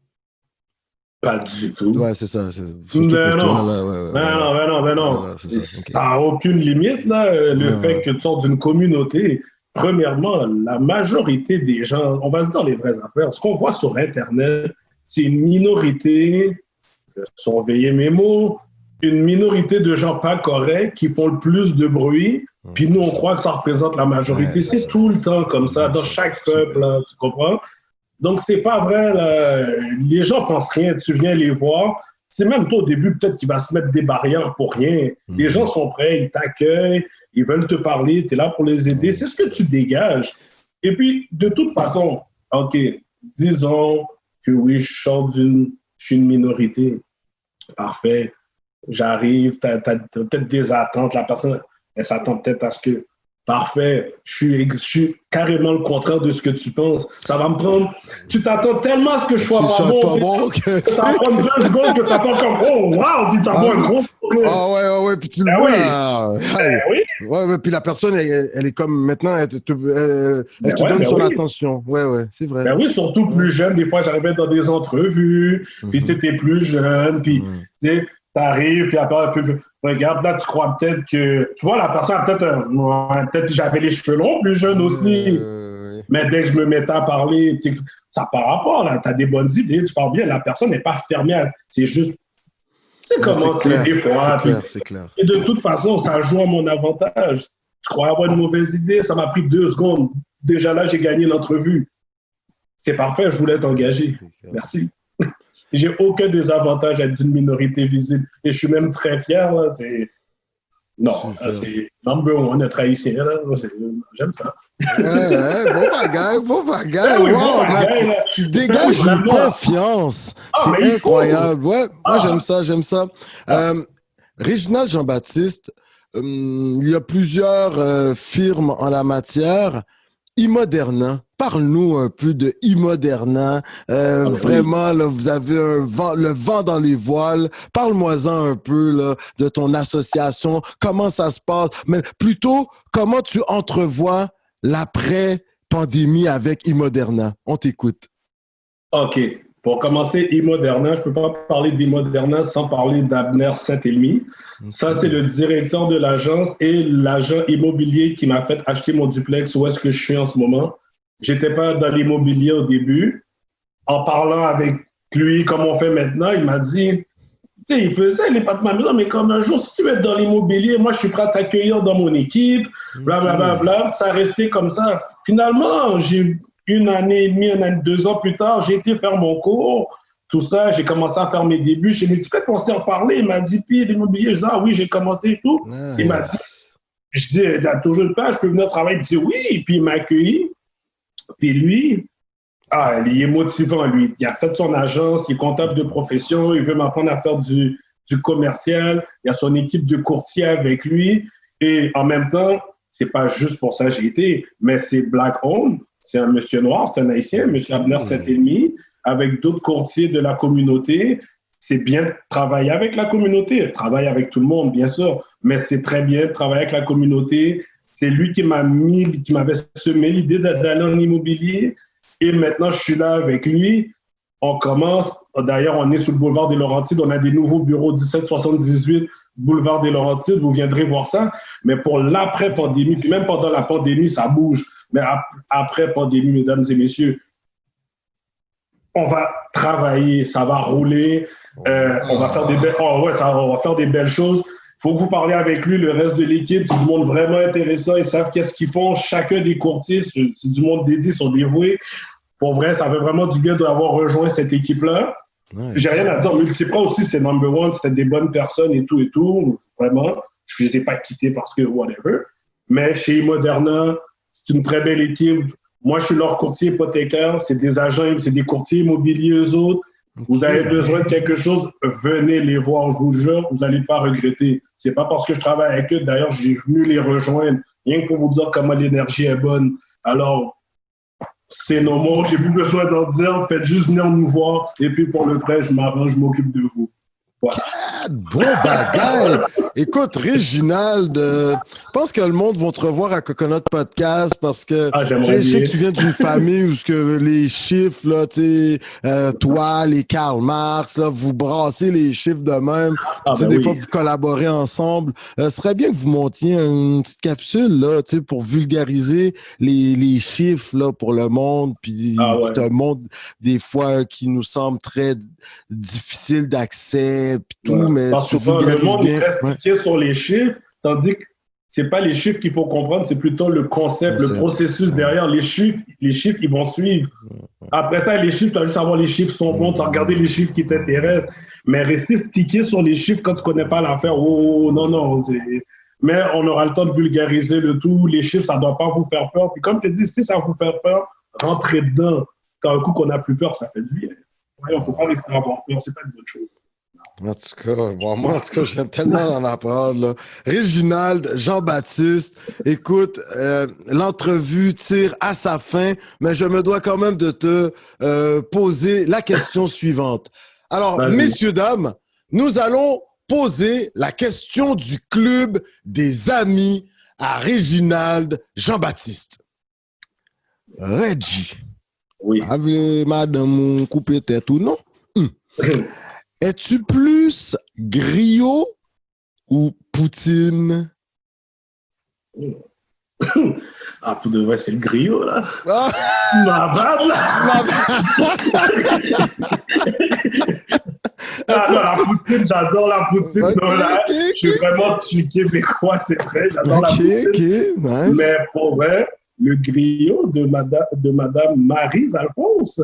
Pas du tout. Ouais, c'est ça. Ben non. Voilà, c'est ça. Okay. Ça n'a aucune limite, là, le fait que tu sors d'une communauté. Premièrement, la majorité des gens, on va se dire les vraies affaires, ce qu'on voit sur Internet, c'est une minorité, surveillez mes mots, une minorité de gens pas corrects qui font le plus de bruit, puis nous, on croit que ça représente la majorité. C'est tout le temps comme ça, dans chaque peuple, là, tu comprends? Donc, c'est pas vrai, là. Les gens pensent rien, tu viens les voir. C'est même toi, au début, peut-être qu'il va se mettre des barrières pour rien. Les gens sont prêts, ils t'accueillent, ils veulent te parler, tu es là pour les aider. C'est ce que tu dégages. Et puis, de toute façon, OK, disons que oui, je suis une minorité. Parfait. J'arrive, tu as peut-être des attentes. La personne, elle s'attend peut-être à ce que parfait, je suis carrément le contraire de ce que tu penses. Ça va me prendre... Tu t'attends tellement à ce que je sois pas bon. Ça va prendre 2 secondes que tu attends comme « Oh, wow! » Puis tu as un gros problème. Ah ouais, puis tu le vois. Oui. Ouais, puis la personne, elle est comme maintenant, elle te donne son attention. Ouais, c'est vrai. Ben oui, surtout plus jeune. Des fois, j'arrivais dans des entrevues, puis tu sais, t'es plus jeune, puis tu sais, t'arrives, puis après, regarde, là, tu crois peut-être que... Tu vois, la personne, peut-être j'avais les cheveux longs plus jeune aussi. Mais dès que je me mettais à parler, ça par rapport, là, t'as des bonnes idées, tu parles bien, la personne n'est pas fermée à... C'est juste... Tu sais comment c'est des fois. C'est clair. Et de toute façon, ça joue à mon avantage. Tu crois avoir une mauvaise idée, ça m'a pris 2 secondes. Déjà là, j'ai gagné l'entrevue. C'est parfait, je voulais t'engager. Merci. J'ai aucun désavantage à être d'une minorité visible. Et je suis même très fier. Là, c'est number one, être haïtien. J'aime ça. Bon bagaille. Wow, tu dégages une confiance. C'est incroyable. Ouais, moi, j'aime ça. Réginald Jean-Baptiste, il y a plusieurs firmes en la matière. Immoderna, parle-nous un peu de Immoderna. Vraiment, là, vous avez le vent dans les voiles. Parle-moi-en un peu là, de ton association, comment ça se passe, mais plutôt, comment tu entrevois l'après-pandémie avec Immoderna. On t'écoute. OK. Pour commencer, Immoderna, je ne peux pas parler d'Immoderna sans parler d'Abner Saint-Elmy. Ça, c'est le directeur de l'agence et l'agent immobilier qui m'a fait acheter mon duplex où est-ce que je suis en ce moment. Je n'étais pas dans l'immobilier au début. En parlant avec lui, comme on fait maintenant, il m'a dit, tu sais, il faisait les pattes de ma maison, mais comme un jour, si tu veux être dans l'immobilier, moi, je suis prêt à t'accueillir dans mon équipe, blablabla. Ça a resté comme ça. Finalement, j'ai 1 année et demie, 2 ans plus tard, j'ai été faire mon cours. Tout ça, j'ai commencé à faire mes débuts chez Multiprêt. On s'est reparlé. Il m'a dit, puis l'immobilier, je dis, ah oui, j'ai commencé et tout. Nice. Il m'a dit, je dis, il a toujours le temps, je peux venir travailler. Il dit, oui. Et puis il m'a accueilli. Puis lui, il est motivant, lui. Il a fait son agence, il est comptable de profession, il veut m'apprendre à faire du commercial. Il a son équipe de courtiers avec lui. Et en même temps, c'est pas juste pour ça que j'ai été, mais c'est Black Owned. C'est un monsieur noir, c'est un haïtien, monsieur Abner Saint-Elmy, avec d'autres courtiers de la communauté. C'est bien de travailler avec la communauté, travailler avec tout le monde, bien sûr, mais c'est très bien de travailler avec la communauté. C'est lui qui m'avait semé l'idée d'aller en immobilier. Et maintenant, je suis là avec lui. On commence, d'ailleurs, on est sur le boulevard des Laurentides, on a des nouveaux bureaux 1778 boulevard des Laurentides, vous viendrez voir ça. Mais pour l'après-pandémie, puis même pendant la pandémie, ça bouge. Mais après pandémie, mesdames et messieurs, on va travailler, ça va rouler, on va faire on va faire des belles choses. Il faut que vous parliez avec lui, le reste de l'équipe, c'est du monde vraiment intéressant, ils savent qu'est-ce qu'ils font. Chacun des courtiers, c'est du monde dédié, ils sont dévoués. Pour vrai, ça fait vraiment du bien d'avoir rejoint cette équipe-là. Nice. J'ai rien à dire. Multipra aussi, c'est number one, c'était des bonnes personnes et tout, vraiment. Je ne les ai pas quittés parce que whatever. Mais chez Moderna, c'est une très belle équipe. Moi, je suis leur courtier hypothécaire. C'est des agents, c'est des courtiers immobiliers, eux autres. Okay. Vous avez besoin de quelque chose, venez les voir, je vous jure, vous n'allez pas regretter. C'est pas parce que je travaille avec eux. D'ailleurs, j'ai venu les rejoindre, rien que pour vous dire comment l'énergie est bonne. Alors, c'est nos mots, j'ai plus besoin d'en dire. Faites juste venir nous voir. Et puis, pour le prêt, je m'arrange, je m'occupe de vous. Voilà. Bon bagaille! Écoute, Réginald, je pense que le monde va te revoir à Coconut Podcast parce que je sais que tu viens d'une famille où que les chiffres, là, toi, les Karl Marx, là, vous brassez les chiffres de même. Des fois, vous collaborez ensemble. Ce serait bien que vous montiez une petite capsule là, pour vulgariser les chiffres là, pour le monde. Puis un monde, des fois, qui nous semble très difficile d'accès. Tout, mais parce que le monde reste piqué sur les chiffres, tandis que c'est pas les chiffres qu'il faut comprendre, c'est plutôt le concept, le processus derrière. Les chiffres, ils vont suivre. Après ça, les chiffres, tu vas juste savoir les chiffres sont bons, tu as regardé les chiffres qui t'intéressent. Mais rester stické sur les chiffres quand tu connais pas l'affaire, non. Mais on aura le temps de vulgariser le tout. Les chiffres, ça doit pas vous faire peur. Puis comme tu dis, si ça vous fait peur, rentrez dedans. Quand un coup qu'on a plus peur, ça fait du bien. Il ne faut pas rester à avoir peur, c'est pas une bonne chose. En tout cas, moi, je viens tellement d'en apprendre. Là. Réginald, Jean-Baptiste, écoute, l'entrevue tire à sa fin, mais je me dois quand même de te poser la question suivante. Alors, messieurs, dames, nous allons poser la question du club des amis à Réginald Jean-Baptiste. Reggie. Oui. Avez madame coupé tête ou non? Es-tu plus griot ou poutine? Ah, pour de vrai, c'est le griot, là. Ah. Ma bad, là. Non, la poutine, j'adore la poutine. Okay, non, là, je suis vraiment québécois, c'est vrai, j'adore la poutine. Nice. Mais pour vrai, le griot de Madame Maryse Alphonse.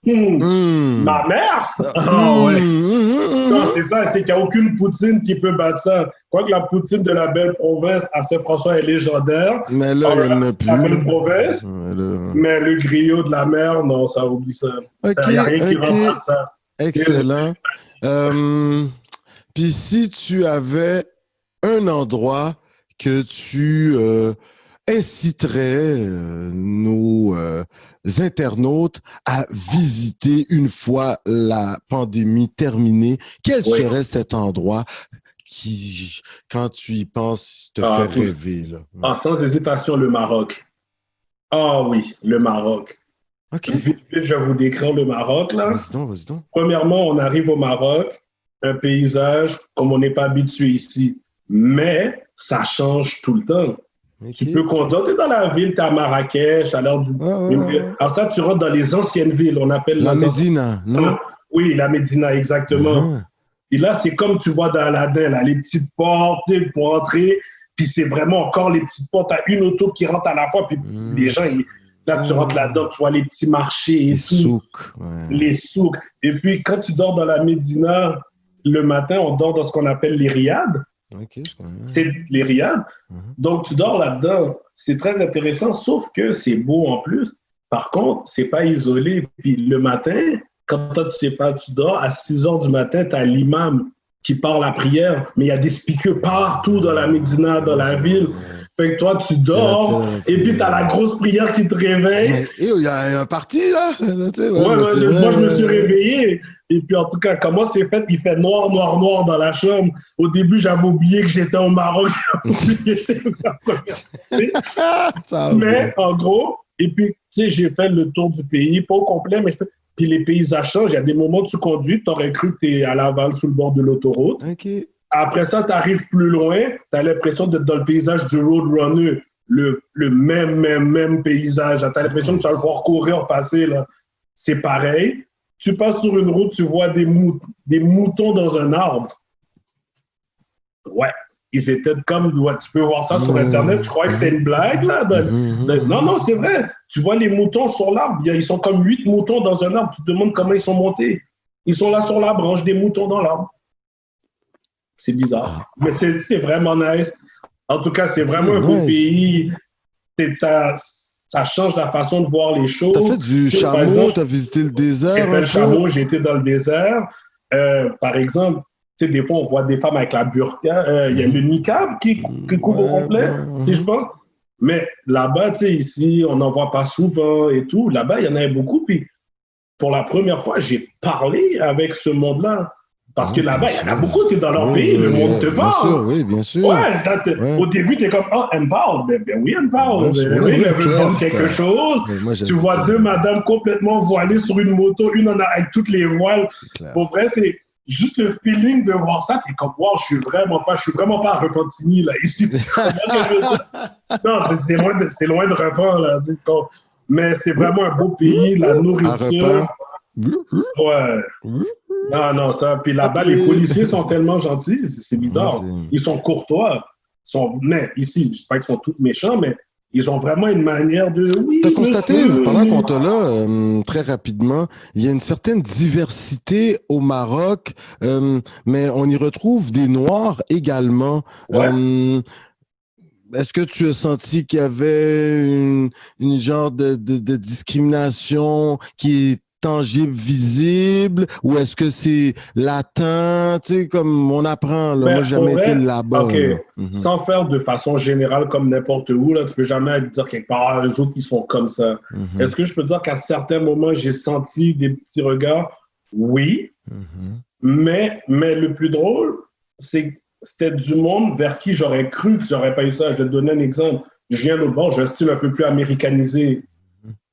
Ma mère? Ouais. Non, c'est ça, c'est qu'il n'y a aucune poutine qui peut battre ça. Quoique la poutine de la belle province à Saint-François est légendaire. Mais là, il n'y en a plus. La belle province. Mais le griot de la mer, non, ça oublie ça. Il n'y a rien qui remplace ça. Excellent. Puis si tu avais un endroit que tu inciterais nos internautes à visiter une fois la pandémie terminée, quel serait cet endroit qui, quand tu y penses, te fait rêver? Là? Sans hésitation, le Maroc. Ah oui, le Maroc. OK. Vite, je vais vous décrire le Maroc. Là. Vas-y donc. Premièrement, on arrive au Maroc, un paysage comme on n'est pas habitué ici. Mais ça change tout le temps. Okay. Tu peux conduire, tu es dans la ville, tu es à Marrakech, à l'heure du... Alors ça, tu rentres dans les anciennes villes, on appelle... La Médina, non? Oui, la Médina, exactement. Et là, c'est comme tu vois dans Aladdin, là, les petites portes pour entrer, puis c'est vraiment encore les petites portes, tu as une auto qui rentre à la fois, puis les gens, là, tu rentres là-dedans, tu vois les petits marchés et les tout. Souks. Les souks. Et puis, quand tu dors dans la Médina, le matin, on dort dans ce qu'on appelle les riads. Okay, c'est les riads. Donc, tu dors là-dedans. C'est très intéressant, sauf que c'est beau en plus. Par contre, c'est pas isolé. Puis le matin, quand toi, tu sais pas, tu dors, à 6 heures du matin, tu as l'imam qui parle la prière, mais il y a des speakers partout dans la Médina, dans la ville. Fait que toi, tu dors, et puis tu as la grosse prière qui te réveille. Il y a un parti, là. Moi, je me suis réveillé. Et puis, en tout cas, comment c'est fait? Il fait noir dans la chambre. Au début, j'avais oublié que j'étais au Maroc. Mais, en gros, et puis, tu sais, j'ai fait le tour du pays, pas au complet, mais puis les paysages changent. Il y a des moments où tu conduis, tu aurais cru que tu es à Laval, sous le bord de l'autoroute. Okay. Après ça, tu arrives plus loin, tu as l'impression d'être dans le paysage du Roadrunner, le même paysage. Tu as l'impression que tu vas le voir courir, passer, là. C'est pareil. Tu passes sur une route, tu vois des moutons dans un arbre. Ouais. Ils étaient comme, ouais, tu peux voir ça sur Internet, je crois que c'était une blague, là. Non, c'est vrai. Tu vois les moutons sur l'arbre, ils sont comme 8 moutons dans un arbre. Tu te demandes comment ils sont montés. Ils sont là sur la branche, des moutons dans l'arbre. C'est bizarre. Mais c'est vraiment nice. En tout cas, c'est vraiment un beau pays. Ça change la façon de voir les choses. T'as fait du chameau, t'as visité le désert. J'ai fait le chameau, j'ai été dans le désert. Par exemple, tu sais, des fois, on voit des femmes avec la burqa. Il y a le niqab qui couvre au complet, si je pense. Mais là-bas, tu sais, ici, on n'en voit pas souvent et tout. Là-bas, il y en avait beaucoup. Puis, pour la première fois, j'ai parlé avec ce monde-là. Parce que là-bas, il y en a beaucoup qui, dans leur pays, le monde te parle. Bien sûr, oui, bien sûr. Ouais. Au début, tu es comme, oh, elle me parle. Ben oui, elle me parle. Oui, elle veut vendre quelque chose. Tu vois deux madames complètement voilées sur une moto, une avec toutes les voiles. Pour vrai, c'est juste le feeling de voir ça. Tu es comme, wow, je suis vraiment pas à Repentigny, là, ici. Non, c'est loin de Repent, là. Mais c'est vraiment un beau pays, la nourriture. Ouais. Non, ça. Puis là-bas, les policiers sont tellement gentils, c'est bizarre. Ils sont courtois. Mais ici, je ne sais pas qu'ils sont tous méchants, mais ils ont vraiment une manière de... Oui, tu as constaté, pendant qu'on t'a là, très rapidement, il y a une certaine diversité au Maroc, mais on y retrouve des Noirs également. Ouais. Est-ce que tu as senti qu'il y avait une genre de discrimination qui est tangible, visible, ou est-ce que c'est latent, tu sais, comme on apprend, là. Moi, j'ai jamais été là-bas. OK. Sans faire de façon générale comme n'importe où, là, tu peux jamais dire quelque part, eux autres, ils sont comme ça. Est-ce que je peux dire qu'à certains moments, j'ai senti des petits regards? Oui. Mais le plus drôle, c'est que c'était du monde vers qui j'aurais cru que j'aurais pas eu ça. Je vais te donner un exemple. Je viens de l'autre bord, j'ai un style un peu plus américanisé.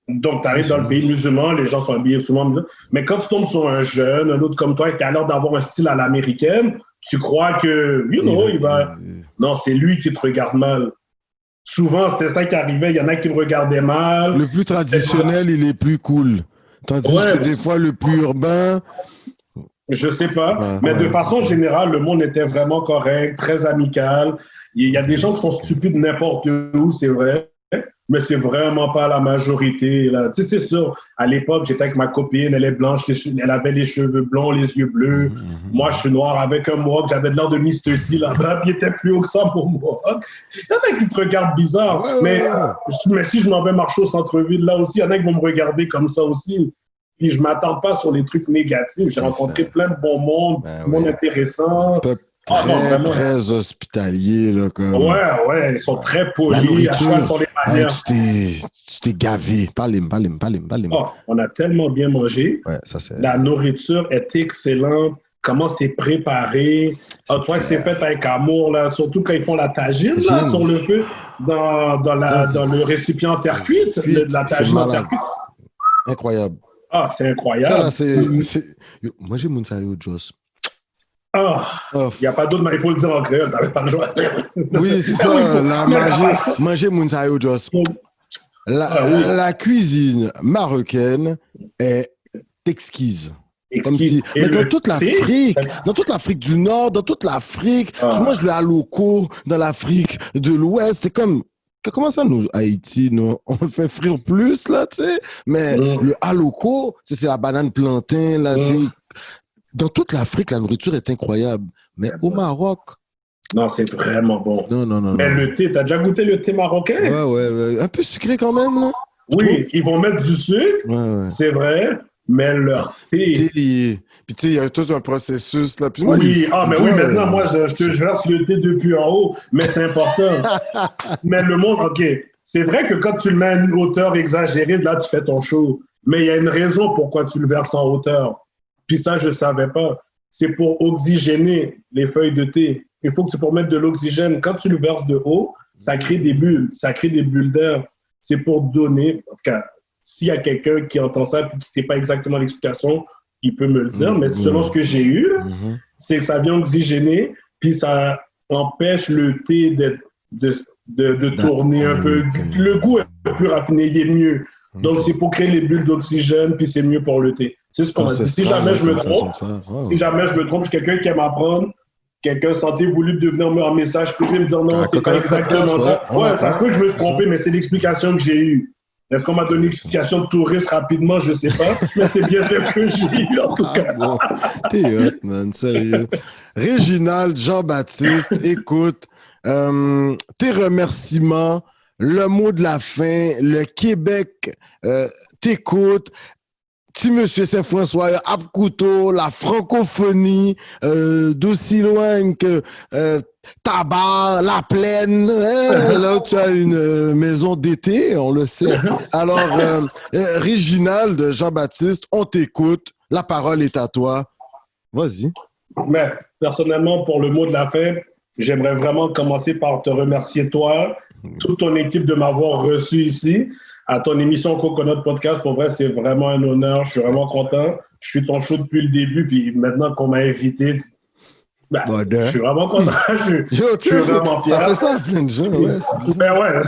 Donc, tu arrives dans le pays musulman, les gens sont habillés souvent. Mais quand tu tombes sur un jeune, un autre comme toi, qui a l'air d'avoir un style à l'américaine, tu crois que, il va... Non, c'est lui qui te regarde mal. Souvent, c'est ça qui arrivait. Il y en a qui me regardaient mal. Le plus traditionnel, il est plus cool. Tandis que des fois, le plus urbain... Je sais pas. Mais de façon générale, le monde était vraiment correct, très amical. Il y a des gens qui sont stupides n'importe où, c'est vrai. Mais c'est vraiment pas la majorité, là. Tu sais, c'est sûr, à l'époque, j'étais avec ma copine, elle est blanche, elle avait les cheveux blonds, les yeux bleus. Moi, je suis noir avec un mohawk, j'avais de l'air de Mr. T là-bas, puis il était plus haut que ça pour moi. Il y en a qui te regardent bizarre. Mais si je m'en vais marcher au centre-ville, là aussi, il y en a qui vont me regarder comme ça aussi. Puis je m'attends pas sur les trucs négatifs. J'ai rencontré plein de bons mondes, monde intéressant. Très hospitalier, là, comme... Ouais, ils sont très polis. La nourriture, sur les manières. Tu t'es gavé. Parlez-moi. On a tellement bien mangé. Ouais, ça, c'est... La nourriture est excellente. Comment c'est préparé. Tu vois que c'est fait avec amour, là, surtout quand ils font la tagine là, sur le feu, dans le récipient en terre cuite. La tagine en terre cuite. Incroyable. C'est incroyable. Ça, là, moi, j'ai mon sayo Joss. Il n'y a pas d'autre, mais il faut le dire en créole, t'avais pas le choix. Oui, c'est ça, manger Mounsayo Joss. La cuisine marocaine est exquise. Comme si, mais dans toute l'Afrique du Nord, dans toute l'Afrique, tu manges le haloko dans l'Afrique de l'Ouest, c'est comme... Comment ça, nous, Haïti, nous, on le fait frire plus, là, tu sais, mais le haloko, c'est la banane plantain, là, tu sais. Dans toute l'Afrique, la nourriture est incroyable. Mais au Maroc... Non, c'est vraiment bon. Non. Mais le thé, t'as déjà goûté le thé marocain? Ouais. Un peu sucré quand même, là. Oui, ils vont mettre du sucre, c'est vrai, mais leur thé... Puis tu sais, il y a tout un processus, là. Puis moi, maintenant, moi, je verse le thé depuis en haut, mais c'est important. Mais le monde, OK, c'est vrai que quand tu le mets à une hauteur exagérée, là, tu fais ton show. Mais il y a une raison pourquoi tu le verses en hauteur. Puis ça, je ne savais pas. C'est pour oxygéner les feuilles de thé. Il faut que tu pour mettre de l'oxygène. Quand tu le verses de haut, ça crée des bulles. Ça crée des bulles d'air. C'est pour donner... En tout cas, s'il y a quelqu'un qui entend ça et qui ne sait pas exactement l'explication, il peut me le dire. Mais selon ce que j'ai eu, c'est que ça vient oxygéner. puis ça empêche le thé de tourner un peu. Le goût est plus raffiné, il est mieux. Donc, c'est pour créer les bulles d'oxygène, puis c'est mieux pour le thé. C'est ce qu'on a dit. Si jamais je me trompe, si jamais je me trompe, je suis quelqu'un qui aime apprendre, quelqu'un santé voulu devenir un message privé, me dire non, c'est pas exactement ça. Ouais, ça se peut que je me suis trompé, mais c'est l'explication que j'ai eue. Est-ce qu'on m'a donné une explication de touriste rapidement? Je sais pas, mais c'est bien celle que j'ai eue, en tout cas. Bon. T'es hot, man, sérieux. Réginald Jean-Baptiste, écoute, tes remerciements, le mot de la fin, le Québec t'écoute. Petit Monsieur Saint-François, Abcouto, la francophonie, d'aussi loin que Tabar, La Plaine, hein, là où tu as une maison d'été, on le sait. Alors, Réginald Jean-Baptiste, on t'écoute, la parole est à toi. Vas-y. Mais personnellement, pour le mot de la fin, j'aimerais vraiment commencer par te remercier toi, toute ton équipe de m'avoir reçu ici. À ton émission Coconut Podcast, pour vrai, c'est vraiment un honneur. Je suis vraiment content. Je suis ton show depuis le début, puis maintenant qu'on m'a invité, je suis vraiment content. je suis vraiment fier. Ça fait ça à plein de gens, ouais. Ben ouais.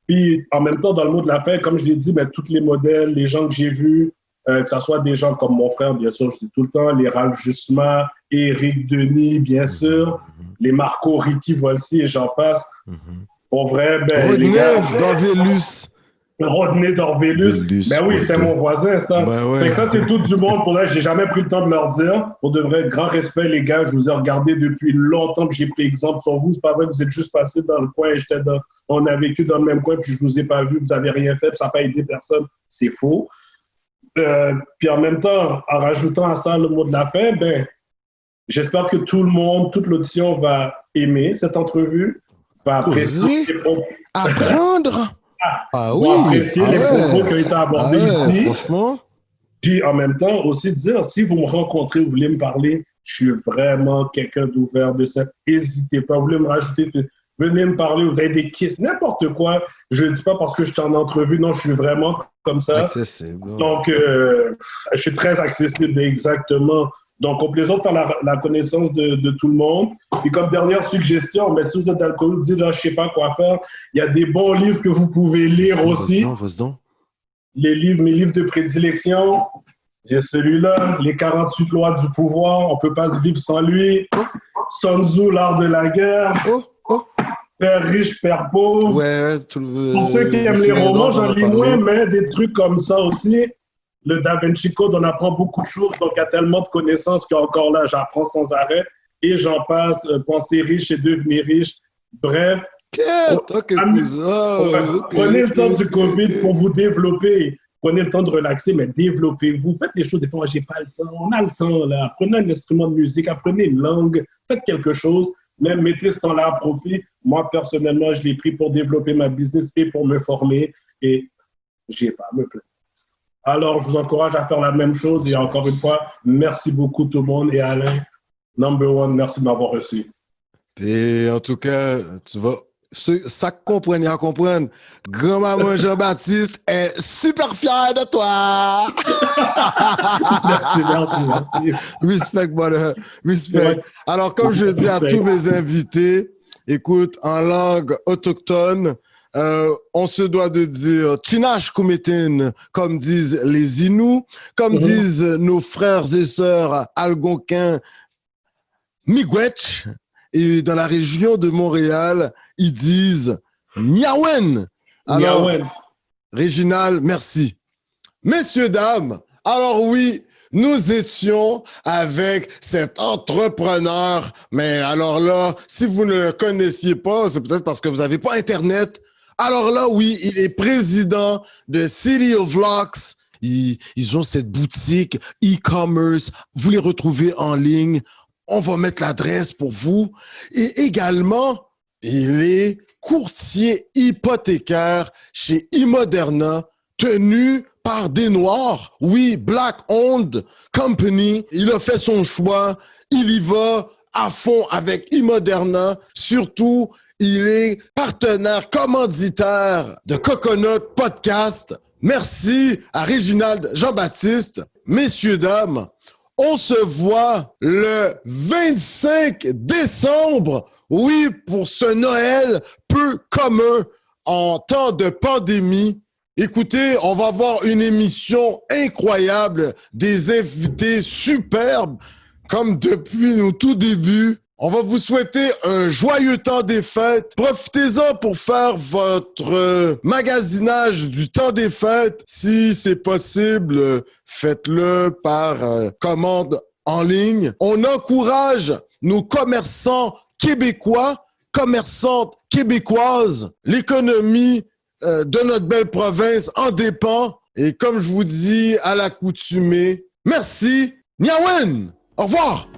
Puis en même temps, dans le mot de la fin, comme je l'ai dit, tous les modèles, les gens que j'ai vus, que ce soit des gens comme mon frère, bien sûr, je dis tout le temps, les Ralph Jusma, Éric Denis, bien sûr, les Marco, Ricky Volsi et j'en passe. Pour vrai, les gars... Rodney Dorvelus. Ben oui, c'était mon voisin, ça. Ben ouais. Fait que ça, c'est tout du monde. Pour là, j'ai jamais pris le temps de leur dire. Pour de vrai, grand respect, les gars. Je vous ai regardé depuis longtemps que j'ai pris exemple sur vous. C'est pas vrai que vous êtes juste passé dans le coin et on a vécu dans le même coin puis je vous ai pas vu, vous avez rien fait, puis ça n'a pas aidé personne. C'est faux. Puis en même temps, en rajoutant à ça le mot de la fin, j'espère que tout le monde, toute l'audition va aimer cette entrevue, va apprécier les propos. Apprendre? Apprécier les propos qui ont été abordés ici. Franchement. Puis en même temps, aussi dire, si vous me rencontrez, vous voulez me parler, je suis vraiment quelqu'un d'ouvert de ça. N'hésitez pas, vous voulez me rajouter, venez me parler, vous avez des questions, n'importe quoi. Je ne dis pas parce que je suis en entrevue, non, je suis vraiment comme ça. Accessible. Donc, je suis très accessible, exactement. Donc, au plaisir de faire la connaissance de tout le monde. Et comme dernière suggestion, mais si vous êtes alcoolique, vous dites, là, je ne sais pas quoi faire, il y a des bons livres que vous pouvez lire aussi. Vas-y donc. Les livres, mes livres de prédilection, j'ai celui-là, Les 48 lois du pouvoir, on ne peut pas se vivre sans lui. Sun Tzu, l'art de la guerre. Père riche, père pauvre. Ouais, pour ceux qui aiment les romans, j'en lis moins, mais des trucs comme ça aussi. Le Da Vinci Code, on apprend beaucoup de choses, donc il y a tellement de connaissances qu'encore là, j'apprends sans arrêt. Et j'en passe, penser riche et devenir riche. Bref. Prenez le temps du COVID pour vous développer. Prenez le temps de relaxer, mais développez-vous. Faites les choses. Des fois, j'ai pas le temps. On a le temps, là. Apprenez un instrument de musique, apprenez une langue, faites quelque chose. Même mettez ce temps-là à profit. Moi, personnellement, je l'ai pris pour développer ma business et pour me former. Et j'ai pas à me plaindre. Alors, je vous encourage à faire la même chose. Et encore une fois, merci beaucoup tout le monde. Et Alain, number one, merci de m'avoir reçu. Et en tout cas, tu vas... Ça comprenne à comprendre. Grand-maman Jean-Baptiste est super fier de toi. Merci. Respect, brother. Respect. Ouais. Alors, comme je dis à tous mes invités, écoute, en langue autochtone, on se doit de dire Chinash Kumetin, comme disent les Inuits, comme disent nos frères et sœurs algonquins, Miigwech. Et dans la région de Montréal, ils disent Niawen. Alors, Réginald, merci. Messieurs, dames, alors oui, nous étions avec cet entrepreneur, mais alors là, si vous ne le connaissiez pas, c'est peut-être parce que vous n'avez pas Internet. Alors là, oui, il est président de City of Locks. Ils ont cette boutique e-commerce. Vous les retrouvez en ligne. On va mettre l'adresse pour vous. Et également, il est courtier hypothécaire chez Immoderna, tenu par des Noirs. Oui, Black Owned Company. Il a fait son choix. Il y va à fond avec Immoderna. Surtout, il est partenaire commanditaire de Coconut Podcast. Merci à Réginald Jean-Baptiste. Messieurs, dames, On se voit le 25 décembre. Oui, pour ce Noël peu commun en temps de pandémie. Écoutez, on va avoir une émission incroyable, des invités superbes, comme depuis nos tout débuts. On va vous souhaiter un joyeux temps des fêtes. Profitez-en pour faire votre magasinage du temps des fêtes. Si c'est possible, faites-le par commande en ligne. On encourage nos commerçants québécois, commerçantes québécoises. L'économie de notre belle province en dépend. Et comme je vous dis à l'accoutumée, merci, Niawen! Au revoir!